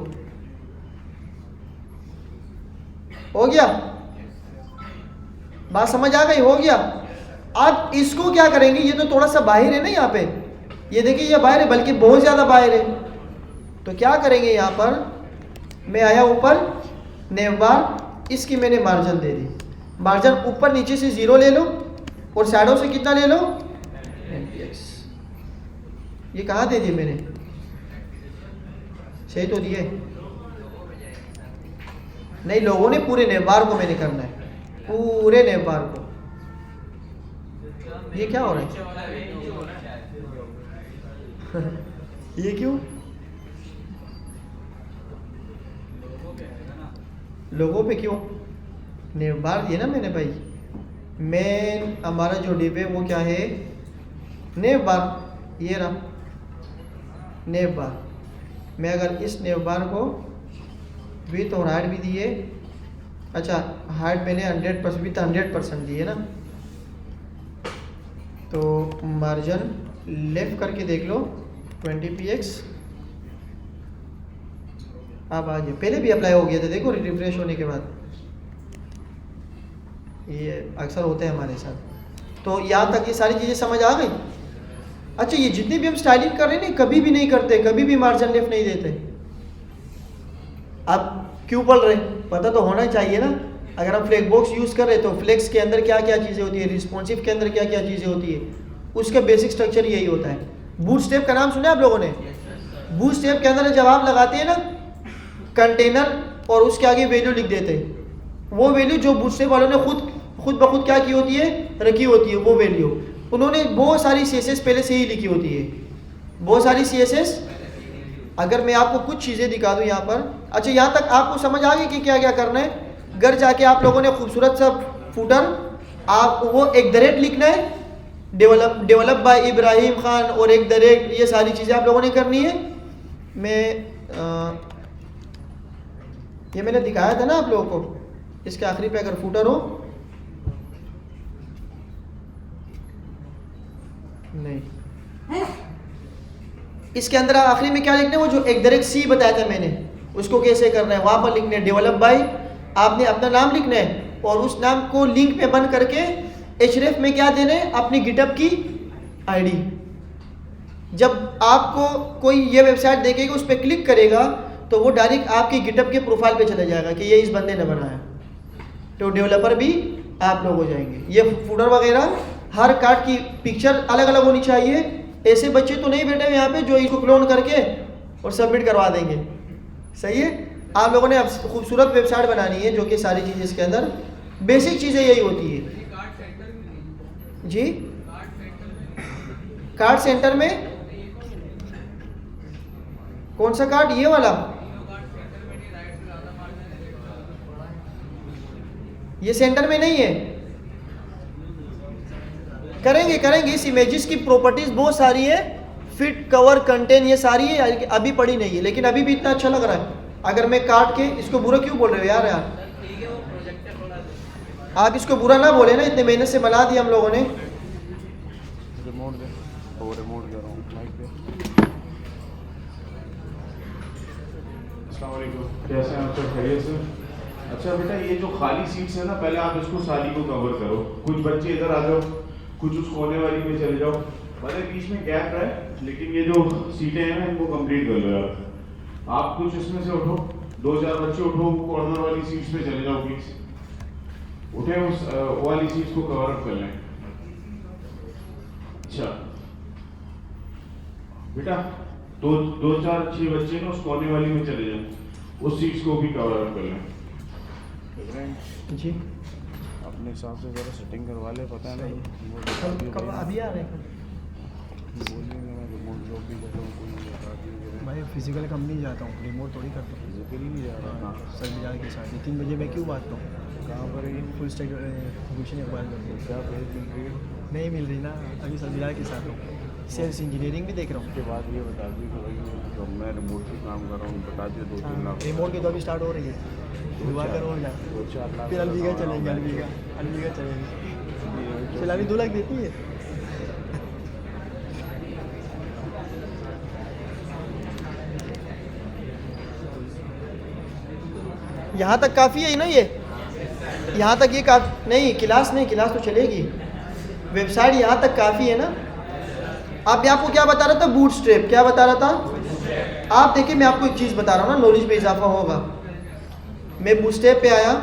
हो गया, बात समझ आ गई, हो गया। अब इसको क्या करेंगे, ये तो थोड़ा सा बाहर है ना, यहाँ पे ये देखिए ये बाहर है, बल्कि बहुत ज़्यादा बाहर है, तो क्या करेंगे, यहाँ पर मैं आया ऊपर नेव बार, इसकी मैंने मार्जिन दे दी, मार्जिन ऊपर नीचे से 0 ले लो और साइडों से कितना ले लो 10px। ये कहाँ दे दी मैंने, सही तो दिए नहीं, लोगों ने पूरे नेव बार को मैंने करना है, पूरे नेव बार को। ये क्या हो रहा है ये क्यों, लोगों पे क्यों, नेव बार दिए ना मैंने भाई, मेन हमारा जो डिव है वो क्या है, नेव बार, ये रहा नेव बार। मैं अगर इस नेव बार को विड्थ और हाइट भी दिए, अच्छा हाइट मैंने 100% भी 100% दिए ना, तो मार्जिन लेफ्ट करके देख लो 20px अब आ गया, पहले भी अप्लाई हो गया था, देखो रिफ्रेश होने के बाद, ये अक्सर होते हैं हमारे साथ। तो यहाँ तक ये सारी चीज़ें समझ आ गई। अच्छा, ये जितनी भी हम स्टाइलिंग कर रहे हैं ना, कभी भी नहीं करते, कभी भी मार्जिन लेफ्ट नहीं देते। आप क्यों पढ़ रहे हैं, पता तो होना चाहिए ना। अगर हम फ्लेक्स बॉक्स यूज़ कर रहे हैं तो फ्लेक्स के अंदर क्या क्या चीज़ें होती है, रिस्पॉन्सिव के अंदर क्या क्या चीज़ें होती है, उसका बेसिक स्ट्रक्चर यही होता है। बूटस्ट्रैप का नाम सुना आप लोगों ने? बूटस्ट्रैप के अंदर जब आप लगाते हैं ना कंटेनर और उसके आगे वैल्यू लिख देते हैं, वो वैल्यू जो बूटस्ट्रैप वालों ने खुद ब खुद क्या की होती है, रखी होती है, वो वैल्यू उन्होंने बहुत सारी CSS पहले से ही लिखी होती है, बहुत सारी CSS। अगर मैं आपको कुछ चीज़ें दिखा दूँ यहाँ पर, अच्छा यहाँ तक आपको समझ आ गई कि क्या क्या करना है। घर जाके आप लोगों ने खूबसूरत सा फुटर, आप वो @ लिखना है, डेवलप बाय इब्राहिम खान और @ ये सारी चीज़ें आप लोगों ने करनी है। ये मैंने दिखाया था ना आप लोगों को, इसके आखिरी पे अगर फुटर हो, नहीं, इसके अंदर आखिरी में क्या लिखना है, वो जो @C बताया था मैंने, उसको कैसे करना है, वहाँ पर लिखना है डेवलप बाय, आपने अपना नाम लिखना है और उस नाम को लिंक पे बंद करके href में क्या देना है, अपनी गिटहब की ID। जब आपको कोई ये वेबसाइट देखेगा, उस पर क्लिक करेगा तो वो डायरेक्ट आपकी गिटहब के प्रोफाइल पे चला जाएगा कि ये इस बंदे ने बनाया, तो डेवलपर भी आप लोग हो जाएंगे। ये फुटर वगैरह हर कार्ड की पिक्चर अलग अलग होनी चाहिए। ऐसे बच्चे तो नहीं बैठे यहाँ पे जो इसको क्लोन करके और सबमिट करवा देंगे, सही है। आप लोगों ने अब खूबसूरत वेबसाइट बनानी है, जो कि सारी चीज़ें इसके अंदर बेसिक चीज़ें यही होती है जी। कार्ड सेंटर में कौन सा कार्ड, ये वाला, ये सेंटर में नहीं है। करेंगे इस इमेजेस की प्रॉपर्टीज बहुत सारी है, फिट, कवर, कंटेन, ये सारी है, अभी पढ़ी नहीं है, लेकिन अभी भी इतना अच्छा लग रहा है। अगर मैं काट के इसको बुरा क्यों बोल रहे हो यार, आप इसको बुरा ना बोले ना, इतने मेहनत से बना दिया हम लोगों ने। रिमोट कर रहा हूँ माइक पे। अस्सलाम वालेकुम, कैसे हैं आप सब, खैरियत से? अच्छा बेटा, ये जो खाली सीट्स है ना, पहले आप इसको सारी को कवर करो। कुछ बच्चे इधर आ जाओ, कुछ उस कोने वाली में चले जाओ, भले बीच में गैप है, लेकिन ये जो सीटें हैं ना, इनको कंप्लीट कर लो यार। आप कुछ इसमें से उठो, 2-4 बच्चे उठो, कॉर्नर वाली सीट्स पे चले जाओ प्लीज। उठे, उस वाली सीट्स को कवर अप कर लें। अच्छा बेटा, 2-4-6 बच्चे ना उस कोने वाली में चले जाओ, उस सीट्स को भी कवर अप कर लें जी। अपने हिसाब से ज़रा सेटिंग करवा ले, पता है ना कब अभी आ रहे हैं? बोलिए मैं रिमोट जॉब भी कर रहा हूँ, कोई बता दीजिए। भाई फिजिकल कम नहीं जाता हूँ, रिमोट थोड़ी करता हूँ। फिजिकली नहीं जा रहा कहाँ? सर बाजार के साथ 3 बजे मैं क्यों बात करूँ? कहाँ पर है ये? फुल स्टैक ट्यूशन अखबार करते हैं। क्या पेज मिल रही है? नहीं मिल रही ना, अभी सर बाजार के साथ हूँ। सेल्स इंजीनियरिंग भी देख रहा हूँ। उसके बाद ये बता दीजिए कि भाई तो मैं रिमोट पे काम कर रहा हूँ, बता दिए 2-3 लाख। रिमोट की तो अभी स्टार्ट हो रही है, दुआ करो हो जाए। 2-4 लाख फिर अलविगा चलेंगे, अलविगा चलेंगे। फिलहाल 2 लाख देती है। यहाँ तक काफ़ी है ना, ये यहाँ तक ये काफ़ी नहीं, क्लास नहीं, क्लास तो चलेगी, वेबसाइट यहाँ तक काफ़ी है ना। अब मैं आपको क्या बता रहा था, बूटस्ट्रैप क्या बता रहा था। आप देखिए, मैं आपको एक चीज़ बता रहा हूँ ना, नॉलेज में इजाफा होगा। मैं बूटस्ट्रैप पे आया,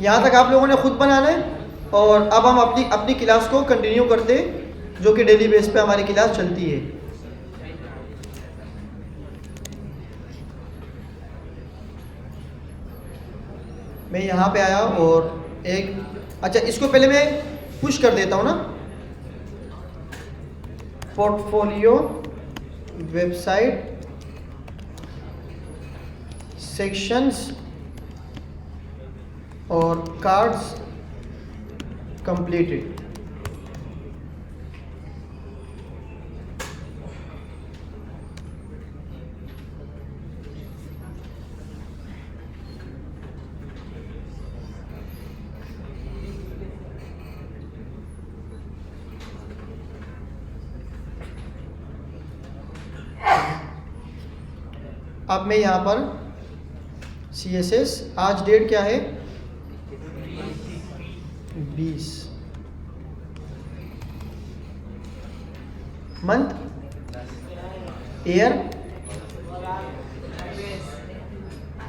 यहाँ तक आप लोगों ने खुद बनाना है। और अब हम अपनी क्लास को कंटिन्यू करते हैं, जो कि डेली बेस पे हमारी क्लास चलती है। मैं यहाँ पे आया और अच्छा, इसको पहले मैं पुश कर देता हूँ ना, पोर्टफोलियो वेबसाइट सेक्शंस और कार्ड्स कंप्लीटेड। अब मैं यहाँ पर CSS, आज डेट क्या है 20, मंथ, ईयर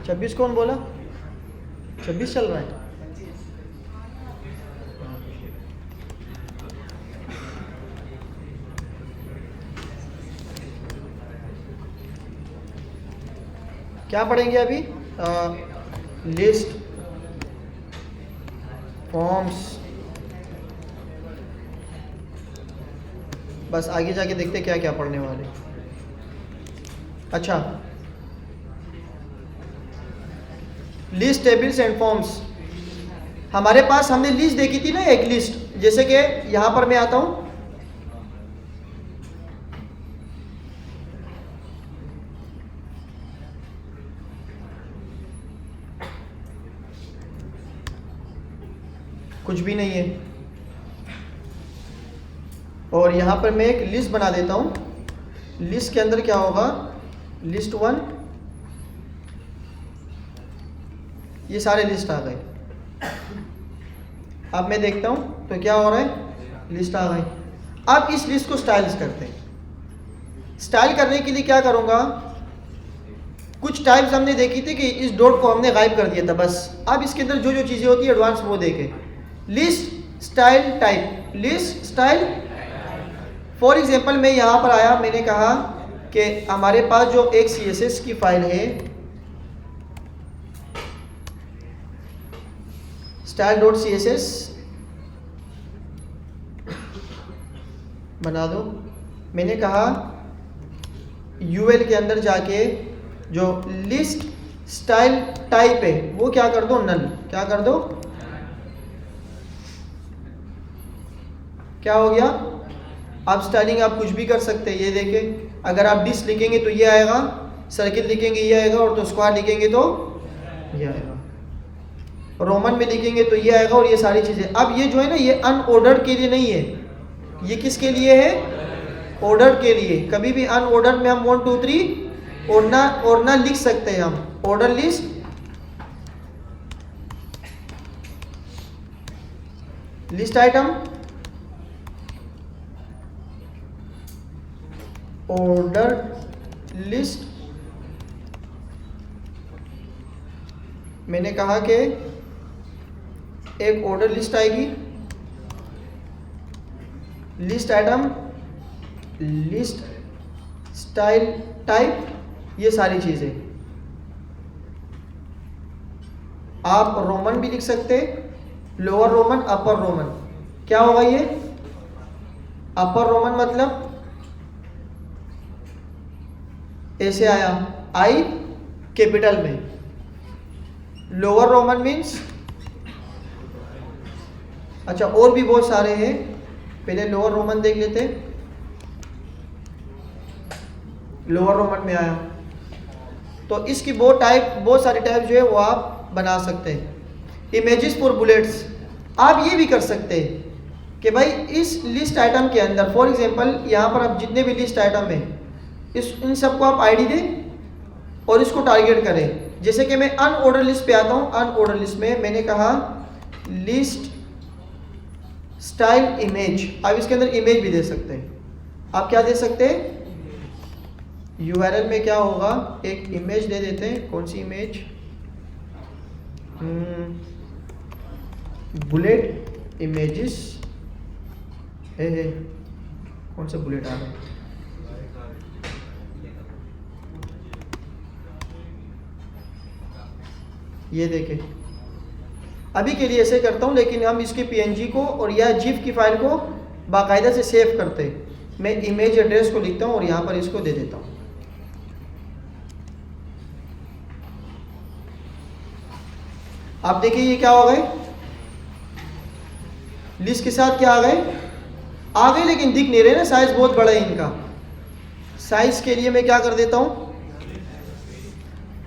26 कौन बोला? 26 चल रहा है। क्या पढ़ेंगे अभी? लिस्ट, फॉर्म्स, बस आगे जाके देखते क्या क्या पढ़ने वाले। अच्छा, लिस्ट, टेबल्स एंड फॉर्म्स। हमारे पास हमने लिस्ट देखी थी ना, एक लिस्ट, जैसे कि यहां पर मैं आता हूं, कुछ भी नहीं है, और यहां पर मैं एक लिस्ट बना देता हूं। लिस्ट के अंदर क्या होगा? लिस्ट 1, ये सारे लिस्ट आ गए। अब मैं देखता हूं तो क्या हो रहा है, लिस्ट आ गई। अब इस लिस्ट को स्टाइल्स करते हैं। स्टाइल करने के लिए क्या करूंगा, कुछ टाइप्स हमने देखी थी कि इस डॉट को हमने गायब कर दिया था बस। अब इसके अंदर जो जो चीज़ें होती है एडवांस वो देखें। List style type, list style. For example मैं यहाँ पर आया, मैंने कहा कि हमारे पास जो एक CSS की फाइल है style.css, बना दो। मैंने कहा UL के अंदर जाके जो लिस्ट स्टाइल टाइप है वो क्या कर दो, नल। क्या कर दो, क्या हो गया? आप स्टाइलिंग आप कुछ भी कर सकते हैं। ये देखें, अगर आप डिस लिखेंगे तो ये आएगा, सर्किल लिखेंगे ये आएगा, और तो स्क्वायर लिखेंगे तो ये आएगा, रोमन में लिखेंगे तो ये आएगा, और ये सारी चीज़ें। अब ये जो है ना, ये अनऑर्डर्ड के लिए नहीं है, ये किसके लिए है? ऑर्डर के लिए। कभी भी अनऑर्डर में हम 1 2 3 ओढ़ना लिख सकते हैं हम। Order list, list item, order list. मैंने कहा कि एक ऑर्डर लिस्ट आएगी, list item, list style type, ये सारी चीज़ें। आप रोमन भी लिख सकते, लोअर रोमन, अपर रोमन। क्या होगा ये? अपर रोमन मतलब ऐसे आया, आई कैपिटल में। लोअर रोमन मीन्स, अच्छा और भी बहुत सारे हैं, पहले लोअर रोमन देख लेते। लोअर रोमन में आया तो इसकी बहुत सारी टाइप जो है वो आप बना सकते हैं। इमेजेस फॉर बुलेट्स, आप ये भी कर सकते हैं कि भाई इस लिस्ट आइटम के अंदर, फॉर एग्जांपल यहाँ पर आप जितने भी लिस्ट आइटम हैं इन सबको आप आईडी दें और इसको टारगेट करें। जैसे कि मैं अनऑर्डर लिस्ट पे आता हूँ, अनऑर्डर लिस्ट में मैंने कहा लिस्ट स्टाइल इमेज। आप इसके अंदर इमेज भी दे सकते हैं। आप क्या दे सकते हैं? URL में क्या होगा, एक इमेज दे देते हैं। कौन सी इमेज? बुलेट इमेजेस है। कौन सा बुलेट आ रहा है? ये देखें, अभी के लिए ऐसे करता हूँ, लेकिन हम इसके PNG को और या जिफ की फाइल को बाकायदा से सेव करते हैं। मैं इमेज एड्रेस को लिखता हूँ और यहाँ पर इसको दे देता हूँ। आप देखिए ये क्या हो गए, लिस्ट के साथ क्या आ गए, लेकिन दिख नहीं रहे ना, साइज बहुत बड़ा है इनका। साइज के लिए मैं क्या कर देता हूँ,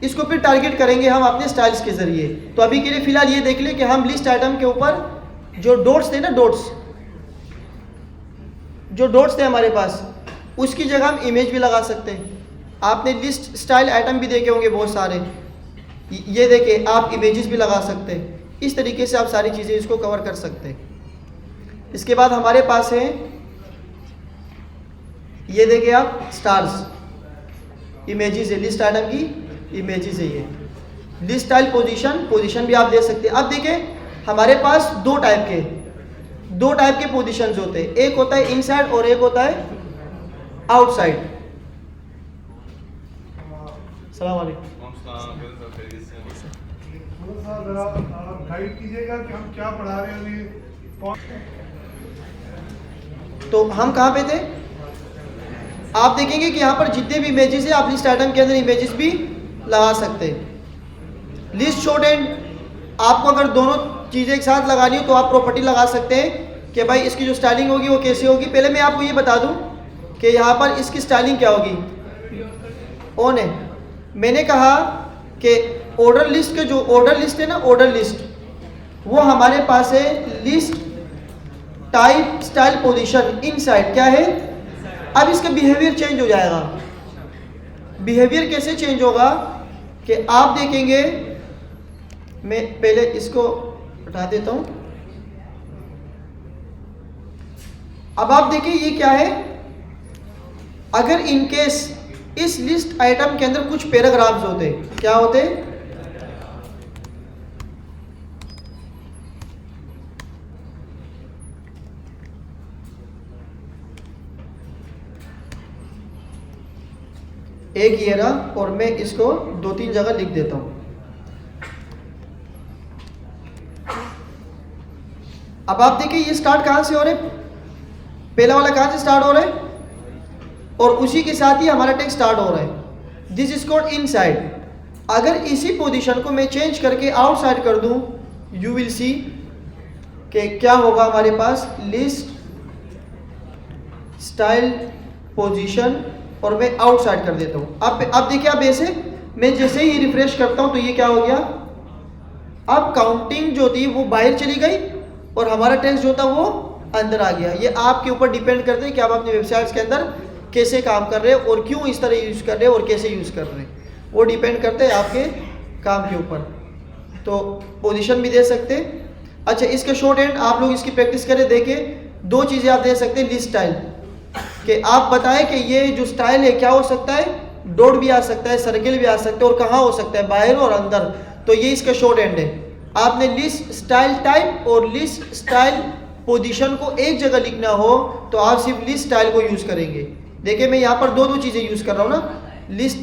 इसको फिर टारगेट करेंगे हम अपने स्टाइल्स के जरिए। तो अभी के लिए फिलहाल ये देख ले कि हम लिस्ट आइटम के ऊपर जो डॉट्स थे ना, जो डॉट्स थे हमारे पास, उसकी जगह हम इमेज भी लगा सकते हैं। आपने लिस्ट स्टाइल आइटम भी देखे होंगे बहुत सारे, ये देखे आप इमेजेस भी लगा सकते हैं। इस तरीके से आप सारी चीज़ें इसको कवर कर सकते हैं। इसके बाद हमारे पास है, ये देखिए आप स्टार्स, इमेजेस है, लिस्ट आइटम की इमेजेस है ये। लिस्ट स्टाइल पोजीशन भी आप दे सकते हैं। अब देखिए हमारे पास दो टाइप के पोजीशंस होते हैं, एक होता है इनसाइड और एक होता है आउटसाइड। सलाम वालेकुम। गाइड कीजिएगा कि हम क्या पढ़ा रहे हैं अभी। तो हम कहाँ पे थे, आप देखेंगे कि यहाँ पर जितने भी इमेजेस है आप लिस्ट आइटम के अंदर इमेजेस भी लगा सकते हैं। लिस्ट शॉर्ट एंड आपको अगर दोनों चीज़ें एक साथ लगानी हो तो आप प्रॉपर्टी लगा सकते हैं कि भाई इसकी जो स्टाइलिंग होगी वो कैसे होगी। पहले मैं आपको ये बता दूं कि यहाँ पर इसकी स्टाइलिंग क्या होगी। ऑन है, मैंने कहा कि ऑर्डर लिस्ट के जो ऑर्डर लिस्ट है ना, ऑर्डर लिस्ट वो हमारे पास है list type style position inside क्या है। अब इसका बिहेवियर चेंज हो जाएगा। बिहेवियर कैसे चेंज होगा कि आप देखेंगे, मैं पहले इसको हटा देता हूं। अब आप देखिए ये क्या है, अगर इनकेस इस लिस्ट आइटम के अंदर कुछ पैराग्राफ्स होते, क्या होते, एक ये रहा और मैं इसको 2-3 जगह लिख देता हूं। अब आप देखिए ये स्टार्ट कहां से हो रहे, पहला वाला कहां से स्टार्ट हो रहा है और उसी के साथ ही हमारा टेक्स्ट स्टार्ट हो रहा है। This is called inside. अगर इसी पोजीशन को मैं चेंज करके आउटसाइड कर दूं, यू विल सी कि क्या होगा हमारे पास, लिस्ट स्टाइल पोजीशन और मैं आउटसाइड कर देता हूं। अब देखिए, अब ऐसे मैं जैसे ही रिफ्रेश करता हूं तो ये क्या हो गया, अब काउंटिंग जो थी वो बाहर चली गई और हमारा टेक्स्ट जो था वो अंदर आ गया। ये आपके ऊपर डिपेंड करते हैं कि आप अपनी वेबसाइट्स के अंदर कैसे काम कर रहे हैं और क्यों इस तरह यूज़ कर रहे हैं और कैसे यूज़ कर रहे हैं, वो डिपेंड करते हैं आपके काम के ऊपर। तो पोजीशन भी दे सकते हैं। अच्छा, इसके शॉर्ट हैंड आप लोग इसकी प्रैक्टिस करें, देखें। 2 चीज़ें आप दे सकते हैं लिस्ट स्टाइल कि आप बताएं कि ये जो स्टाइल है क्या हो सकता है, डॉट भी आ सकता है, सर्किल भी आ सकता है और कहाँ हो सकता है, बाहर और अंदर। तो ये इसका शॉर्ट हैंड है। आपने लिस्ट स्टाइल टाइप और लिस्ट स्टाइल पोजीशन को एक जगह लिखना हो तो आप सिर्फ लिस्ट स्टाइल को यूज़ करेंगे। देखिए मैं यहाँ पर दो चीज़ें यूज़ कर रहा हूँ ना, लिस्ट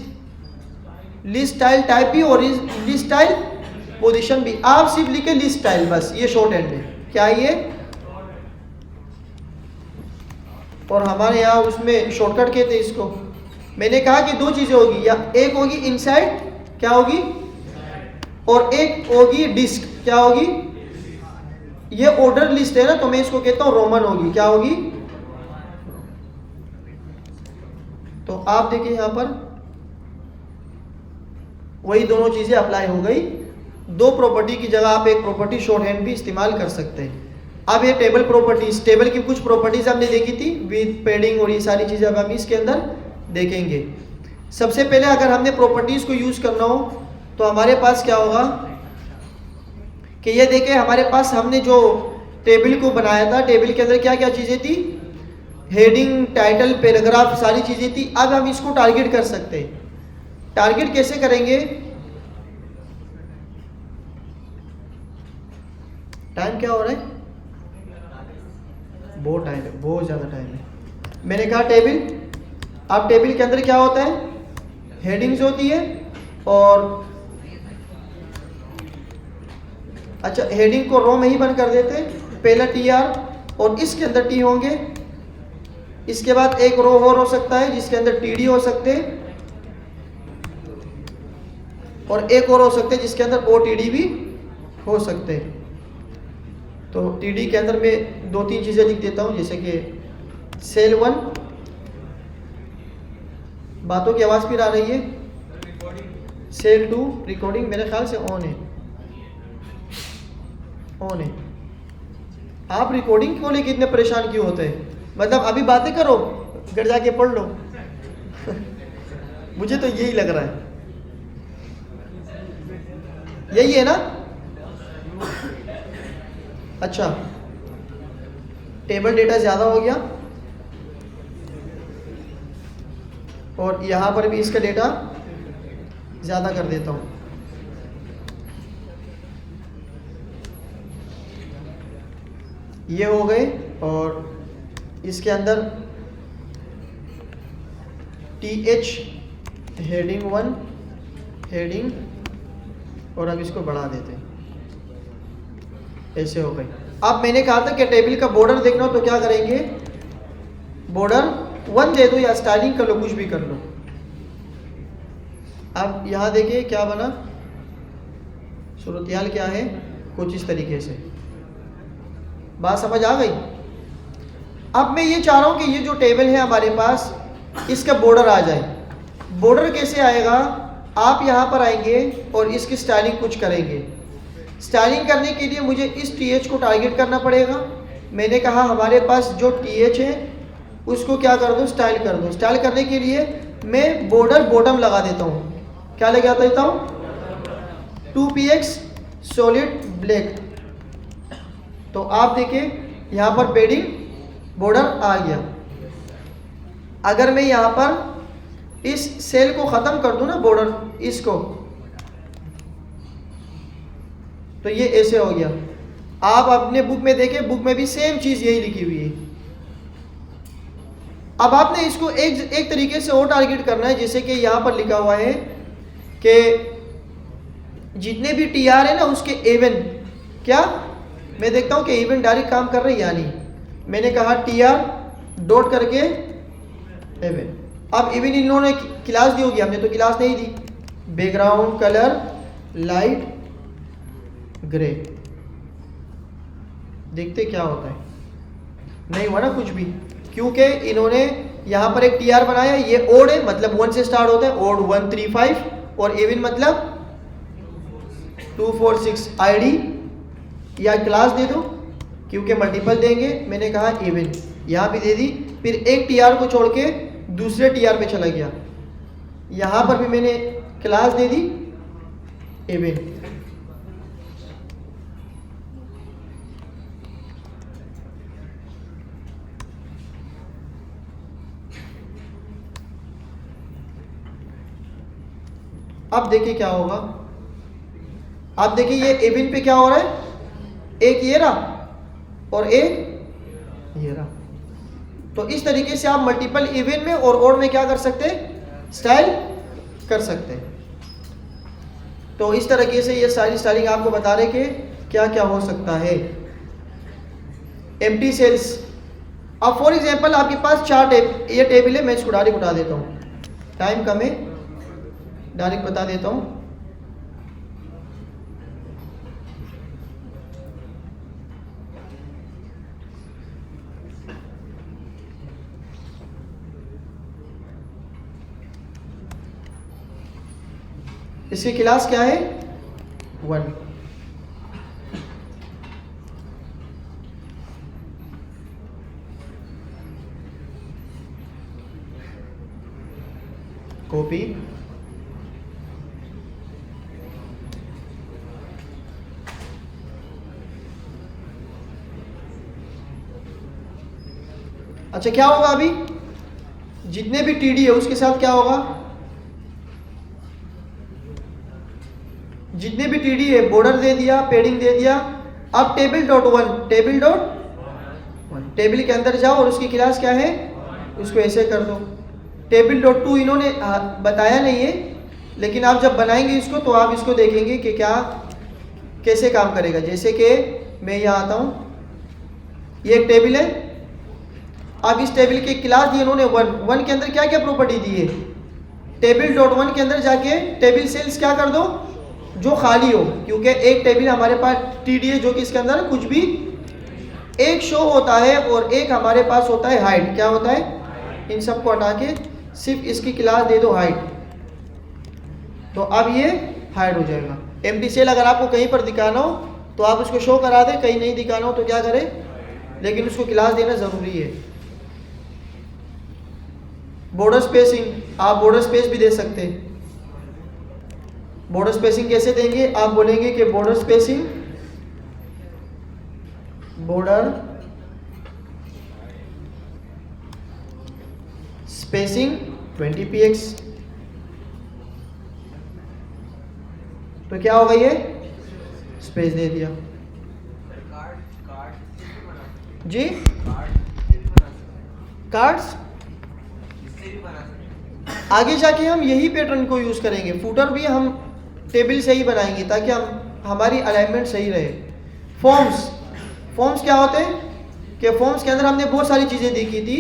स्टाइल टाइप भी और लिस्ट स्टाइल पोजीशन भी। आप सिर्फ लिखे लिस्ट स्टाइल, बस ये शॉर्ट हैंड है। क्या ये, और हमारे यहाँ उसमें शॉर्टकट कहते हैं इसको। मैंने कहा कि 2 चीज़ें होगी, या एक होगी इनसाइड क्या होगी और एक होगी डिस्क क्या होगी। ये ऑर्डर लिस्ट है ना, तो मैं इसको कहता हूँ रोमन होगी, क्या होगी। तो आप देखिए यहाँ पर वही दोनों चीज़ें अप्लाई हो गई। 2 प्रॉपर्टी की जगह आप एक प्रॉपर्टी शॉर्ट हैंड भी इस्तेमाल कर सकते हैं। अब ये टेबल प्रॉपर्टीज, टेबल की कुछ प्रॉपर्टीज हमने देखी थी विद पैडिंग और ये सारी चीज़ें अब हम इसके अंदर देखेंगे। सबसे पहले अगर हमने प्रॉपर्टीज को यूज़ करना हो तो हमारे पास क्या होगा कि ये देखें, हमारे पास हमने जो टेबल को बनाया था, टेबल के अंदर क्या क्या चीज़ें थी, हेडिंग, टाइटल, पैराग्राफ, सारी चीज़ें थी। अब हम इसको टारगेट कर सकते हैं। टारगेट कैसे करेंगे, टाइम क्या हो रहा है, बहुत टाइम है, बहुत ज़्यादा टाइम है। मैंने कहा टेबल, अब टेबल के अंदर क्या होता है, हेडिंग्स होती है और अच्छा हेडिंग को रो में ही बंद कर देते हैं, पहला TR और इसके अंदर T होंगे, इसके बाद एक रो और हो सकता है जिसके अंदर टीडी हो सकते हैं, और एक और हो सकते हैं जिसके अंदर ओटीडी भी हो सकते हैं। तो टीडी के अंदर मैं 2-3 चीज़ें लिख देता हूँ, जैसे कि सेल 1, बातों की आवाज़ फिर आ रही है। सेल 2 रिकॉर्डिंग मेरे ख्याल से ऑन है, ऑन है। आप रिकॉर्डिंग को लेकर इतने परेशान क्यों होते हैं? मतलब अभी बातें करो, घर जाके पढ़ लो। मुझे तो यही लग रहा है, यही है ना? अच्छा, टेबल डेटा ज़्यादा हो गया और यहाँ पर भी इसका डेटा ज़्यादा कर देता हूँ। ये हो गए, और इसके अंदर TH हेडिंग 1 हेडिंग, और अब इसको बढ़ा देते हैं, ऐसे हो गए। अब मैंने कहा था कि टेबल का बॉर्डर देखना हो तो क्या करेंगे, बॉर्डर 1 दे दो या स्टाइलिंग कर लो, कुछ भी कर लो। अब यहाँ देखिए क्या बना, सूरत-ए-हाल क्या है, कुछ इस तरीके से। बात समझ आ गई? अब मैं ये चाह रहा हूँ कि ये जो टेबल है हमारे पास, इसका बॉर्डर आ जाए। बॉर्डर कैसे आएगा? आप यहाँ पर आएंगे और इसकी स्टाइलिंग कुछ करेंगे। स्टाइलिंग करने के लिए मुझे इस TH को टारगेट करना पड़ेगा। मैंने कहा हमारे पास जो TH है उसको क्या कर दो, स्टाइल कर दो। स्टाइल करने के लिए मैं बॉर्डर बॉटम लगा देता हूँ। क्या लगा देता हूँ? 2px solid black. तो आप देखिए यहाँ पर पेडिंग बॉर्डर आ गया। अगर मैं यहाँ पर इस सेल को ख़त्म कर दूँ ना, बॉर्डर इसको, तो ये ऐसे हो गया। आप अपने बुक में देखें, बुक में भी सेम चीज़ यही लिखी हुई है। अब आपने इसको एक तरीके से और टारगेट करना है, जैसे कि यहाँ पर लिखा हुआ है कि जितने भी TR है ना उसके एवन, क्या मैं देखता हूँ कि इवन डायरेक्ट काम कर रही है या नहीं। मैंने कहा TR डॉट करके एवन। अब इवन इन्होंने क्लास दी होगी, हमने तो क्लास नहीं दी। बैकग्राउंड कलर लाइट ग्रे, देखते क्या होता है। नहीं हुआ ना कुछ भी, क्योंकि इन्होंने यहाँ पर एक TR बनाया। ये ओड है, मतलब 1 से स्टार्ट होता है, ओड 135, और इवन मतलब 246। ID या क्लास दे दो, क्योंकि मल्टीपल देंगे। मैंने कहा इवन, यहाँ भी दे दी। फिर एक TR को छोड़ के दूसरे TR पे चला गया। यहाँ पर भी मैंने क्लास दे दी इवन। अब देखिए क्या होगा। अब देखिए ये इवन पे क्या हो रहा है, एक ये रहा और एक ये रहा। तो इस तरीके से आप मल्टीपल इवन में और ओड में क्या कर सकते हैं, स्टाइल कर सकते हैं। तो इस तरीके से ये सारी स्टाइलिंग आपको बता रहे कि क्या क्या हो सकता है। एम्प्टी सेल्स, अब फॉर एग्जांपल आपके पास 4 ये टेबल है। मैं इसको डायरेक्ट उठा देता हूँ, टाइम कम है, डायरेक्ट बता देता हूँ। इसकी क्लास क्या है, 1। कॉपी, अच्छा क्या होगा अभी, जितने भी TD है उसके साथ क्या होगा, जितने भी TD है बॉर्डर दे दिया, पेडिंग दे दिया। अब table dot 1, table dot 1, table के अंदर जाओ और उसकी क्लास क्या है, उसको ऐसे कर दो। टेबल डॉट 2 इन्होंने बताया नहीं है, लेकिन आप जब बनाएंगे इसको तो आप इसको देखेंगे कि क्या कैसे काम करेगा। जैसे कि मैं यहाँ आता हूँ, ये एक टेबल है अब इस टेबल की क्लास दी उन्होंने वन के अंदर क्या क्या प्रॉपर्टी दी है, टेबल डॉट वन के अंदर जाके टेबल सेल्स क्या कर दो जो खाली हो, क्योंकि एक टेबल हमारे पास टीडी है जो कि इसके अंदर कुछ भी एक शो होता है और एक हमारे पास होता है हाइड। क्या होता है, इन सब को हटा के सिर्फ इसकी क्लास दे दो हाइड, तो अब ये हाइड हो जाएगा। एम्प्टी सेल अगर आपको कहीं पर दिखाना हो तो आप उसको शो करा दें, कहीं नहीं दिखाना हो तो क्या करें, लेकिन उसको क्लास देना ज़रूरी है। बॉर्डर स्पेसिंग, आप बॉर्डर स्पेस भी दे सकते हैं। बॉर्डर स्पेसिंग कैसे देंगे, आप बोलेंगे कि border spacing, border spacing 20px, तो क्या होगा, ये स्पेस दे दिया जी। कार्ड्स आगे जाके हम यही पैटर्न को यूज़ करेंगे, फूटर भी हम टेबल से ही बनाएंगे ताकि हम हमारी अलाइनमेंट सही रहे। फॉर्म्स क्या होते हैं कि फॉर्म्स के अंदर हमने बहुत सारी चीज़ें देखी थी।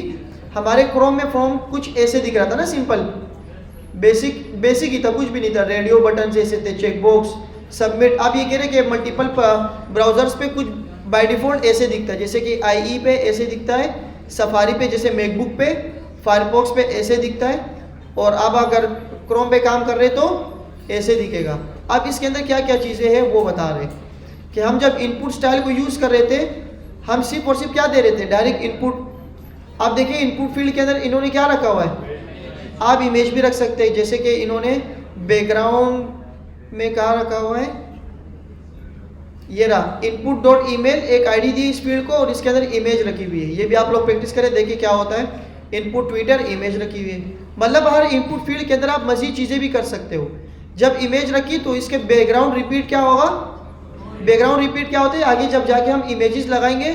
हमारे क्रोम में फॉर्म कुछ ऐसे दिख रहा था ना, सिंपल बेसिक ही था, कुछ भी नहीं था। रेडियो बटन जैसे थे, चेक बॉक्स, सबमिट। आप ये कह रहे कि मल्टीपल ब्राउज़र्स पे कुछ बाय डिफ़ॉल्ट ऐसे दिखता है, जैसे कि IE पे ऐसे दिखता है, सफारी पे जैसे मैकबुक पे, फायरफॉक्स पे ऐसे दिखता है, और अब अगर क्रोम पे काम कर रहे तो ऐसे दिखेगा। अब इसके अंदर क्या क्या चीज़ें हैं वो बता रहे कि हम जब इनपुट स्टाइल को यूज़ कर रहे थे, हम सिर्फ और सिर्फ क्या दे रहे थे, डायरेक्ट इनपुट। आप देखिए इनपुट फील्ड के अंदर इन्होंने क्या रखा हुआ है, आप इमेज भी रख सकते हैं, जैसे कि इन्होंने बैकग्राउंड में कहाँ रखा हुआ है, ये रहा इनपुट डॉट ईमेल, एक आईडी दी इस फील्ड को और इसके अंदर इमेज रखी हुई है। ये भी आप लोग प्रैक्टिस करें, देखिए क्या होता है। इनपुट ट्विटर, इमेज रखी हुई है, मतलब हर इनपुट फील्ड के अंदर आप मज़ीद चीज़ें भी कर सकते हो। जब इमेज रखी तो इसके बैकग्राउंड रिपीट क्या होगा, बैकग्राउंड रिपीट क्या होता है, आगे जब जाके हम इमेजेस लगाएंगे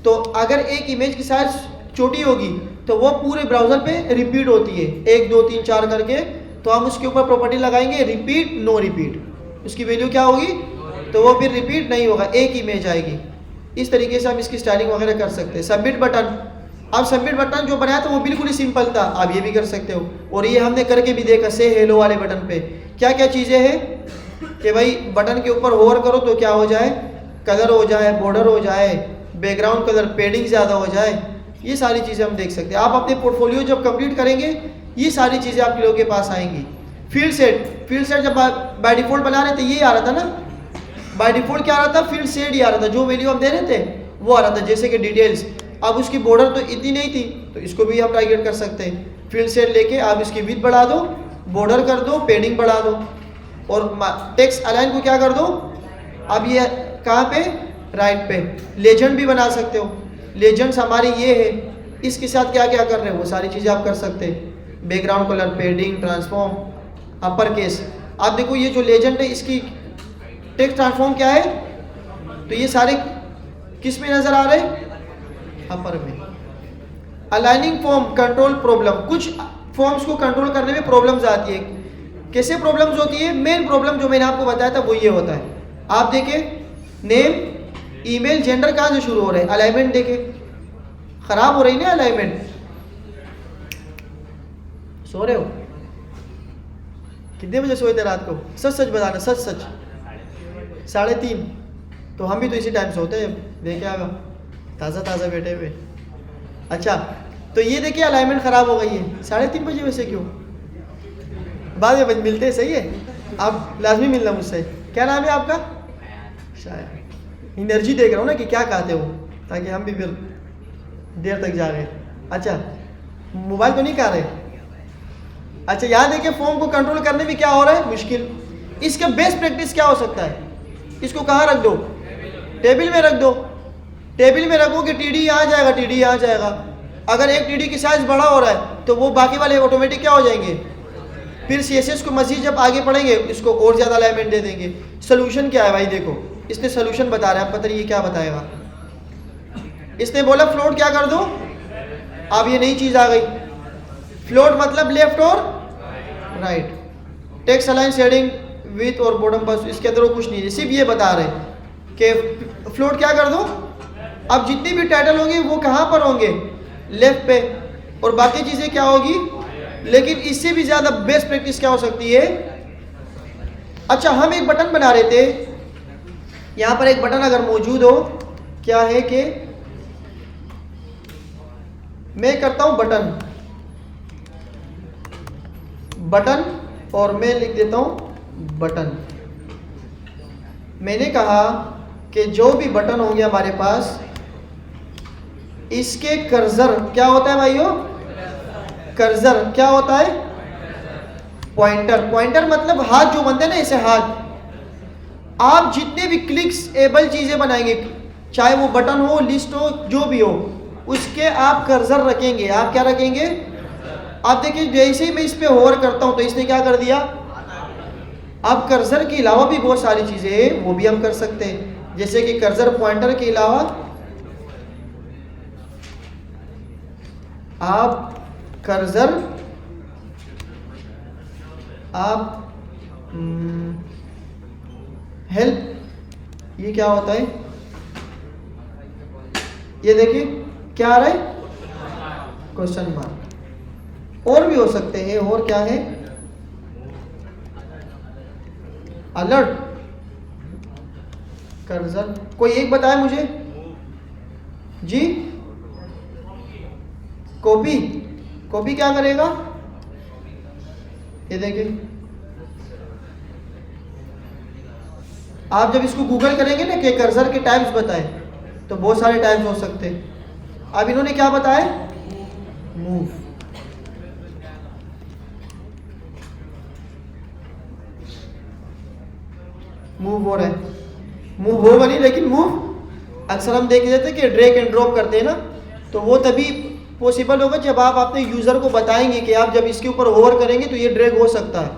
तो अगर एक इमेज की साइज छोटी होगी तो वो पूरे ब्राउज़र पे रिपीट होती है 1 2 3 4 करके, तो हम उसके ऊपर प्रॉपर्टी लगाएंगे रिपीट नो रिपीट, उसकी वैल्यू क्या होगी, तो वो फिर रिपीट नहीं होगा, एक इमेज आएगी। इस तरीके से हम इसकी स्टाइलिंग वगैरह कर सकते हैं। सबमिट बटन, अब सबमिट बटन जो बनाया था वो बिल्कुल ही सिंपल था, आप ये भी कर सकते हो, और ये हमने करके भी देखा। से हेलो वाले बटन पे क्या क्या चीज़ें हैं कि भाई बटन के ऊपर होवर करो तो क्या हो जाए, कलर हो जाए, बॉर्डर हो जाए, बैकग्राउंड कलर, पेडिंग ज़्यादा हो जाए, ये सारी चीज़ें हम देख सकते हैं। आप अपने पोर्टफोलियो जब कंप्लीट करेंगे ये सारी चीज़ें आपके लोगों के पास आएंगी। फील्ड सेट जब बाय डिफ़ॉल्ट बना रहे थे ये आ रहा था ना, बाय डिफ़ॉल्ट क्या आ रहा था, फील्ड सेट ही आ रहा था, जो वैल्यू हम दे रहे थे वो आ रहा था, जैसे कि डिटेल्स। अब उसकी बॉर्डर तो इतनी नहीं थी तो इसको भी हम टारगेट कर सकते हैं। फील्ड सेट लेके आप इसकी विड्थ बढ़ा दो, बॉर्डर कर दो, पेडिंग बढ़ा दो, और टेक्स्ट अलाइन को क्या कर दो, अब ये कहाँ पे, राइट पे। लेजेंड भी बना सकते हो, लेजेंड्स हमारे ये है, इसके साथ क्या क्या कर रहे हैं वो सारी चीज़ें आप कर सकते हैं। Background colour, पेडिंग, transform, upper case. आप देखो ये जो लेजेंड है इसकी टेक्स्ट ट्रांसफॉर्म क्या है, तो ये सारे किस में नज़र आ रहे हैं, अपर में। अलाइनिंग फॉर्म कंट्रोल प्रॉब्लम, कुछ फॉर्म्स को कंट्रोल करने में प्रॉब्लम्स आती है। कैसे प्रॉब्लम्स होती है, मेन प्रॉब्लम जो मैंने आपको बताया था वो ये होता है। आप देखिए नेम, ईमेल, जेंडर कहाँ से शुरू हो रहे हैं, अलाइनमेंट देखिए खराब हो रही ना अलाइनमेंट। सो रहे हो, कितने बजे सोए थे रात को, सच सच बताना, सच सच। 3:30, तो हम भी तो इसी टाइम सोते हैं, देखे आगा ताज़ा बैठे हुए। अच्छा, तो ये देखिए अलाइनमेंट ख़राब हो गई है 3:30 बजे, वैसे क्यों, बाद में मिलते हैं, सही है, आप लाजमी मिलना मुझसे। क्या नाम है आपका, शायद एनर्जी देख रहा हूँ ना कि क्या कहते हो, ताकि हम भी फिर देर तक जा रहे हैं। अच्छा, मोबाइल तो नहीं खा रहे। अच्छा, यहाँ देखिए फॉर्म को कंट्रोल करने में क्या हो रहा है, मुश्किल। इसका बेस्ट प्रैक्टिस क्या हो सकता है, इसको कहाँ रख दो, टेबल में रख दो। टेबल में रखोगे टीडी यहाँ जाएगा, टीडी यहाँ जाएगा। अगर एक टीडी की साइज बड़ा हो रहा है तो वो बाकी वाले ऑटोमेटिक क्या हो जाएंगे, फिर CSS को मजीद जब आगे पढ़ेंगे इसको और ज़्यादा अलाइनमेंट दे देंगे। सोल्यूशन क्या है भाई, देखो इसने सोल्यूशन बता रहा है, पता नहीं ये क्या बताएगा। इसने बोला फ्लोट क्या कर दो, अब ये नई चीज़ आ गई, फ्लोट मतलब लेफ्ट और right. Text align shading with और बॉटम, बस इसके अंदर वो कुछ नहीं है, सिर्फ ये बता रहे कि फ्लोट क्या कर दो। अब जितनी भी टाइटल होंगे वो कहाँ पर होंगे, लेफ्ट पे, और बाकी चीज़ें क्या होगी। लेकिन इससे भी ज़्यादा बेस्ट प्रैक्टिस क्या हो सकती है। अच्छा, हम एक बटन बना रहे थे, यहाँ पर एक बटन अगर मौजूद हो, क्या है कि मैं करता हूँ बटन और मैं लिख देता हूँ बटन। मैंने कहा कि जो भी बटन होंगे हमारे पास, इसके कर्सर क्या होता है भाइयों, कर्सर क्या होता है, पॉइंटर मतलब हाथ जो बनते हैं ना, ऐसे हाथ। आप जितने भी क्लिक्स एबल चीज़ें बनाएंगे, चाहे वो बटन हो, लिस्ट हो, जो भी हो, उसके आप कर्सर रखेंगे। आप क्या रखेंगे, आप देखिए जैसे ही मैं इस पे होवर करता हूं तो इसने क्या कर दिया। अब कर्सर के अलावा भी बहुत सारी चीज़ें हैं, वो भी हम कर सकते हैं, जैसे कि कर्सर पॉइंटर के अलावा आप कर्सर आप हेल्प, ये क्या होता है, ये देखिए क्या आ रहा है, क्वेश्चन मार्क। और भी हो सकते हैं, और क्या है, अलर्ट, कर्सर। कोई एक बताए मुझे जी। कॉपी क्या करेगा, ये देखिए आप जब इसको गूगल करेंगे ना कि कर्सर के टाइप्स बताए, तो बहुत सारे टाइप्स हो सकते हैं। अब इन्होंने क्या बताया, मूव। मूव हो रहा है, मूव होगा नहीं, लेकिन मूव अक्सर हम देख लेते हैं कि ड्रैग एंड ड्रॉप करते हैं ना, तो वो तभी पॉसिबल होगा जब आप अपने यूज़र को बताएंगे कि आप जब इसके ऊपर होवर करेंगे तो ये ड्रैग हो सकता है।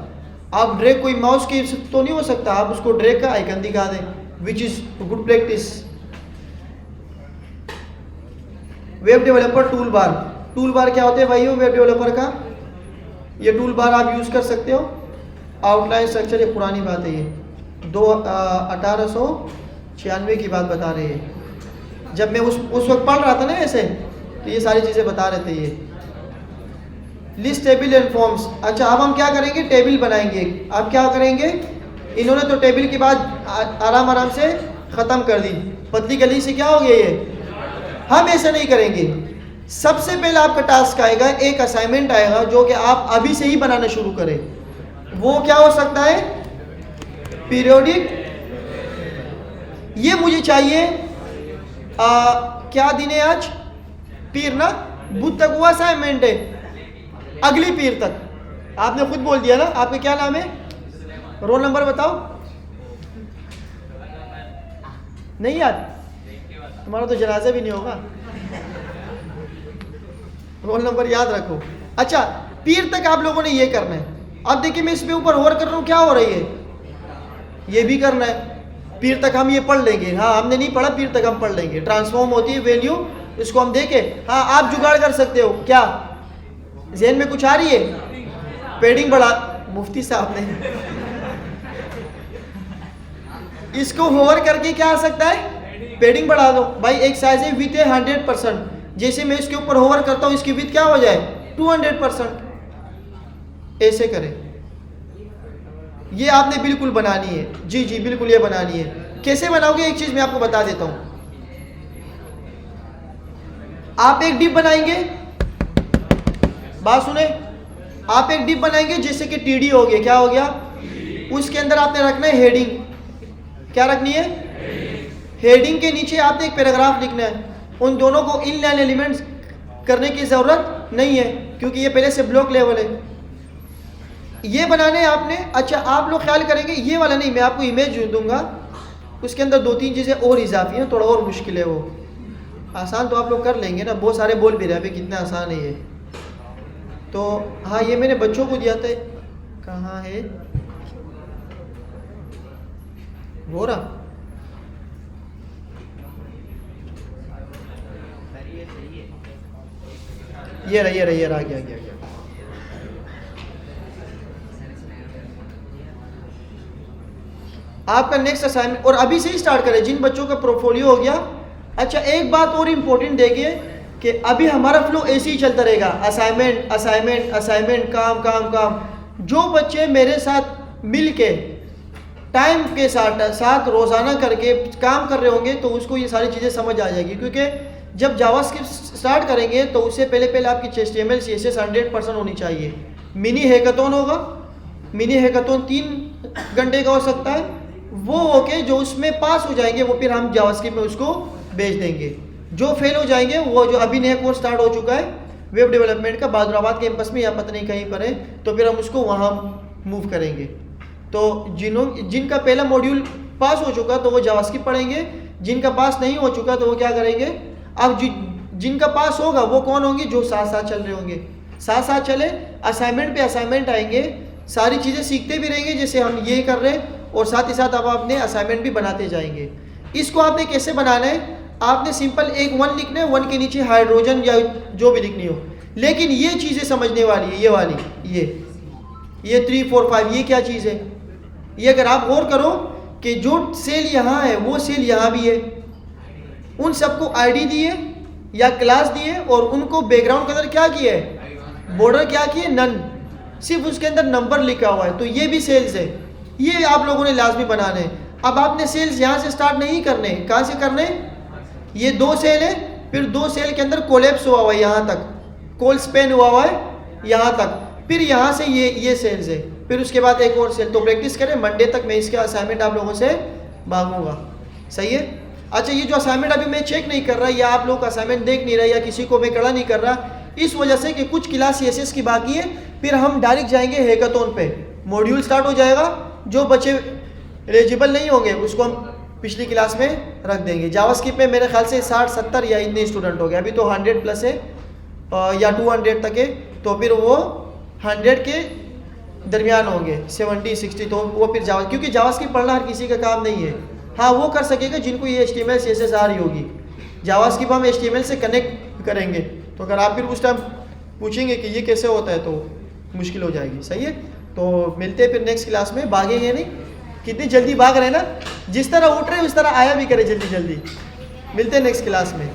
आप ड्रैग कोई माउस की तो नहीं हो सकता, आप उसको ड्रैग का आइकन दिखा दें, which is good practice. Web developer tool bar क्या होते हैं भाइयों वेब डेवलपर का, ये टूल बार आप यूज़ कर सकते हो। आउटलाइन स्ट्रक्चर, ये पुरानी बात है, ये 1896 की बात बता रही है। जब मैं उस वक्त पढ़ रहा था ना ऐसे, तो ये सारी चीज़ें बता रहे थे। ये लिस्ट, टेबल एंड फॉर्म्स। अच्छा, अब हम क्या करेंगे, टेबल बनाएंगे। अब क्या करेंगे, इन्होंने तो टेबल की बात आराम से ख़त्म कर दी, पतली गली से क्या हो गया ये। हम ऐसे नहीं करेंगे। सबसे पहले आपका टास्क आएगा, एक असाइनमेंट आएगा जो कि आप अभी से ही बनाना शुरू करें। वो क्या हो सकता है, पीरियोडिक। ये मुझे चाहिए क्या दिन है आज, पीर ना, बुध तक वो असाइनमेंट है, अगली पीर तक। आपने खुद बोल दिया ना, आपका क्या नाम है, रोल नंबर बताओ। नहीं याद, तुम्हारा तो जनाजा भी नहीं होगा, रोल नंबर याद रखो। अच्छा, पीर तक आप लोगों ने ये करना है। अब देखिए मैं इस पे ऊपर होवर कर रहा हूँ, क्या हो रही है, ये भी करना है। पीर तक हम ये पढ़ लेंगे, हाँ हमने नहीं पढ़ा, पीर तक हम पढ़ लेंगे। ट्रांसफॉर्म होती है वैल्यू, इसको हम देखें। हाँ आप जुगाड़ कर सकते हो, क्या ज़हन में कुछ आ रही है, पेडिंग बढ़ा, मुफ्ती साहब ने इसको होवर करके क्या आ सकता है, पेडिंग बढ़ा दो भाई। एक साइज है विथ 100%, जैसे मैं इसके ऊपर होवर करता हूँ इसकी विथ क्या हो जाए 200%। ऐसे करें, ये आपने बिल्कुल बनानी है। जी जी बिल्कुल ये बनानी है। कैसे बनाओगे, एक चीज़ मैं आपको बता देता हूँ। आप एक डिप बनाएंगे, बात सुने, आप एक डिप बनाएंगे जैसे कि टीडी हो गया, क्या हो गया, उसके अंदर आपने रखना है हेडिंग। क्या रखनी है, हेडिंग के नीचे आपने एक पैराग्राफ लिखना है। उन दोनों को इनलाइन एलिमेंट्स करने की ज़रूरत नहीं है क्योंकि ये पहले से ब्लॉक लेवल है। ये बनाने आपने। अच्छा, आप लोग ख्याल करेंगे ये वाला नहीं, मैं आपको इमेज दूंगा, उसके अंदर 2-3 चीज़ें और इजाफी हैं, थोड़ा और मुश्किल है। वो आसान तो आप लोग कर लेंगे ना, बहुत सारे बोल भी रहे हैं कितना आसान है ये तो। हाँ ये मैंने बच्चों को दिया था, कहाँ है वो रहा, ये रहा, आ गया। आपका नेक्स्ट असाइनमेंट, और अभी से ही स्टार्ट करें जिन बच्चों का पोर्टफोलियो हो गया। अच्छा, एक बात और इम्पोर्टेंट देखिए कि अभी हमारा फ्लो ऐसे ही चलता रहेगा, असाइनमेंट असाइनमेंट असाइनमेंट, काम काम काम। जो बच्चे मेरे साथ मिल के टाइम के साथ रोज़ाना करके काम कर रहे होंगे तो उसको ये सारी चीज़ें समझ आ जाएगी, क्योंकि जब जावास्क्रिप्ट स्टार्ट करेंगे तो उससे पहले आपकी HTML CSS 100% होनी चाहिए। मिनी हैकाथॉन होगा, मिनी हैकाथॉन 3 घंटे का हो सकता है, वो ओके जो उसमें पास हो जाएंगे वो फिर हम जावास्क्रिप्ट में उसको भेज देंगे। जो फेल हो जाएंगे वो जो अभी नया कोर्स स्टार्ट हो चुका है वेब डेवलपमेंट का बहादुराबाद कैंपस में या पता नहीं कहीं पर है, तो फिर हम उसको वहाँ मूव करेंगे। तो जिनका पहला मॉड्यूल पास हो चुका तो वो जावास्क्रिप्ट पढ़ेंगे, जिनका पास नहीं हो चुका तो वो क्या करेंगे। अब जिनका पास होगा वो कौन होंगे, जो साथ साथ चल रहे होंगे, साथ साथ चले, असाइनमेंट पे असाइनमेंट आएंगे, सारी चीज़ें सीखते भी रहेंगे जैसे हम ये कर रहे हैं, और साथ ही साथ अब आपने असाइनमेंट भी बनाते जाएंगे। इसको आपने कैसे बनाना है, आपने सिंपल एक 1 लिखना है, 1 के नीचे हाइड्रोजन या जो भी लिखनी हो, लेकिन ये चीज़ें समझने वाली है, ये वाली ये 3 4 5 ये क्या चीज़ है। ये अगर आप गौर करो कि जो सेल यहाँ है वो सेल यहाँ भी है, उन सबको आईडी दिए या क्लास दिए और उनको बैकग्राउंड कलर क्या किया है, बॉर्डर क्या किए, नन, सिर्फ उसके अंदर नंबर लिखा हुआ है, तो ये भी सेल्स है। ये आप लोगों ने लाजमी बनाने हैं। अब आपने सेल्स यहाँ से स्टार्ट नहीं करने, कहाँ से करने, ये 2 सेल है, फिर 2 सेल के अंदर कोलैप्स हुआ हुआ है, यहाँ तक कोल स्पेन हुआ हुआ है यहाँ तक, फिर यहाँ से ये सेल्स है, फिर उसके बाद एक और सेल। तो प्रैक्टिस करें, मंडे तक मैं इसका असाइनमेंट आप लोगों से मांगूंगा, सही है। अच्छा, ये जो असाइनमेंट अभी मैं चेक नहीं कर रहा या आप लोग का असाइनमेंट देख नहीं रहा या किसी को मैं कड़ा नहीं कर रहा, इस वजह से कि कुछ क्लास CSS की बाकी है, फिर हम डायरेक्ट जाएंगे हैकाथॉन पे, मॉड्यूल स्टार्ट हो जाएगा, जो बच्चे एलिजिबल नहीं होंगे उसको हम पिछली क्लास में रख देंगे। जावास्क्रिप्ट में मेरे ख्याल से 60-70 या इतने स्टूडेंट हो गए, अभी तो 100+ है या 200 तक है, तो फिर वो 100 के दरमियान होंगे, 70-60, तो वो फिर क्योंकि जावास्क्रिप्ट पढ़ना हर किसी का काम नहीं है। हाँ, वो कर सकेगा जिनको ये HTML CSS आ रही होगी। जावास्क्रिप्ट हम HTML से कनेक्ट करेंगे, तो अगर आप फिर उस टाइम पूछेंगे कि ये कैसे होता है तो मुश्किल हो जाएगी, सही है। तो मिलते हैं फिर नेक्स्ट क्लास में, भागेंगे नहीं, कितनी जल्दी भाग रहे हैं ना, जिस तरह उठ रहे हैं उस तरह आया भी करे जल्दी जल्दी। मिलते हैं नेक्स्ट क्लास में।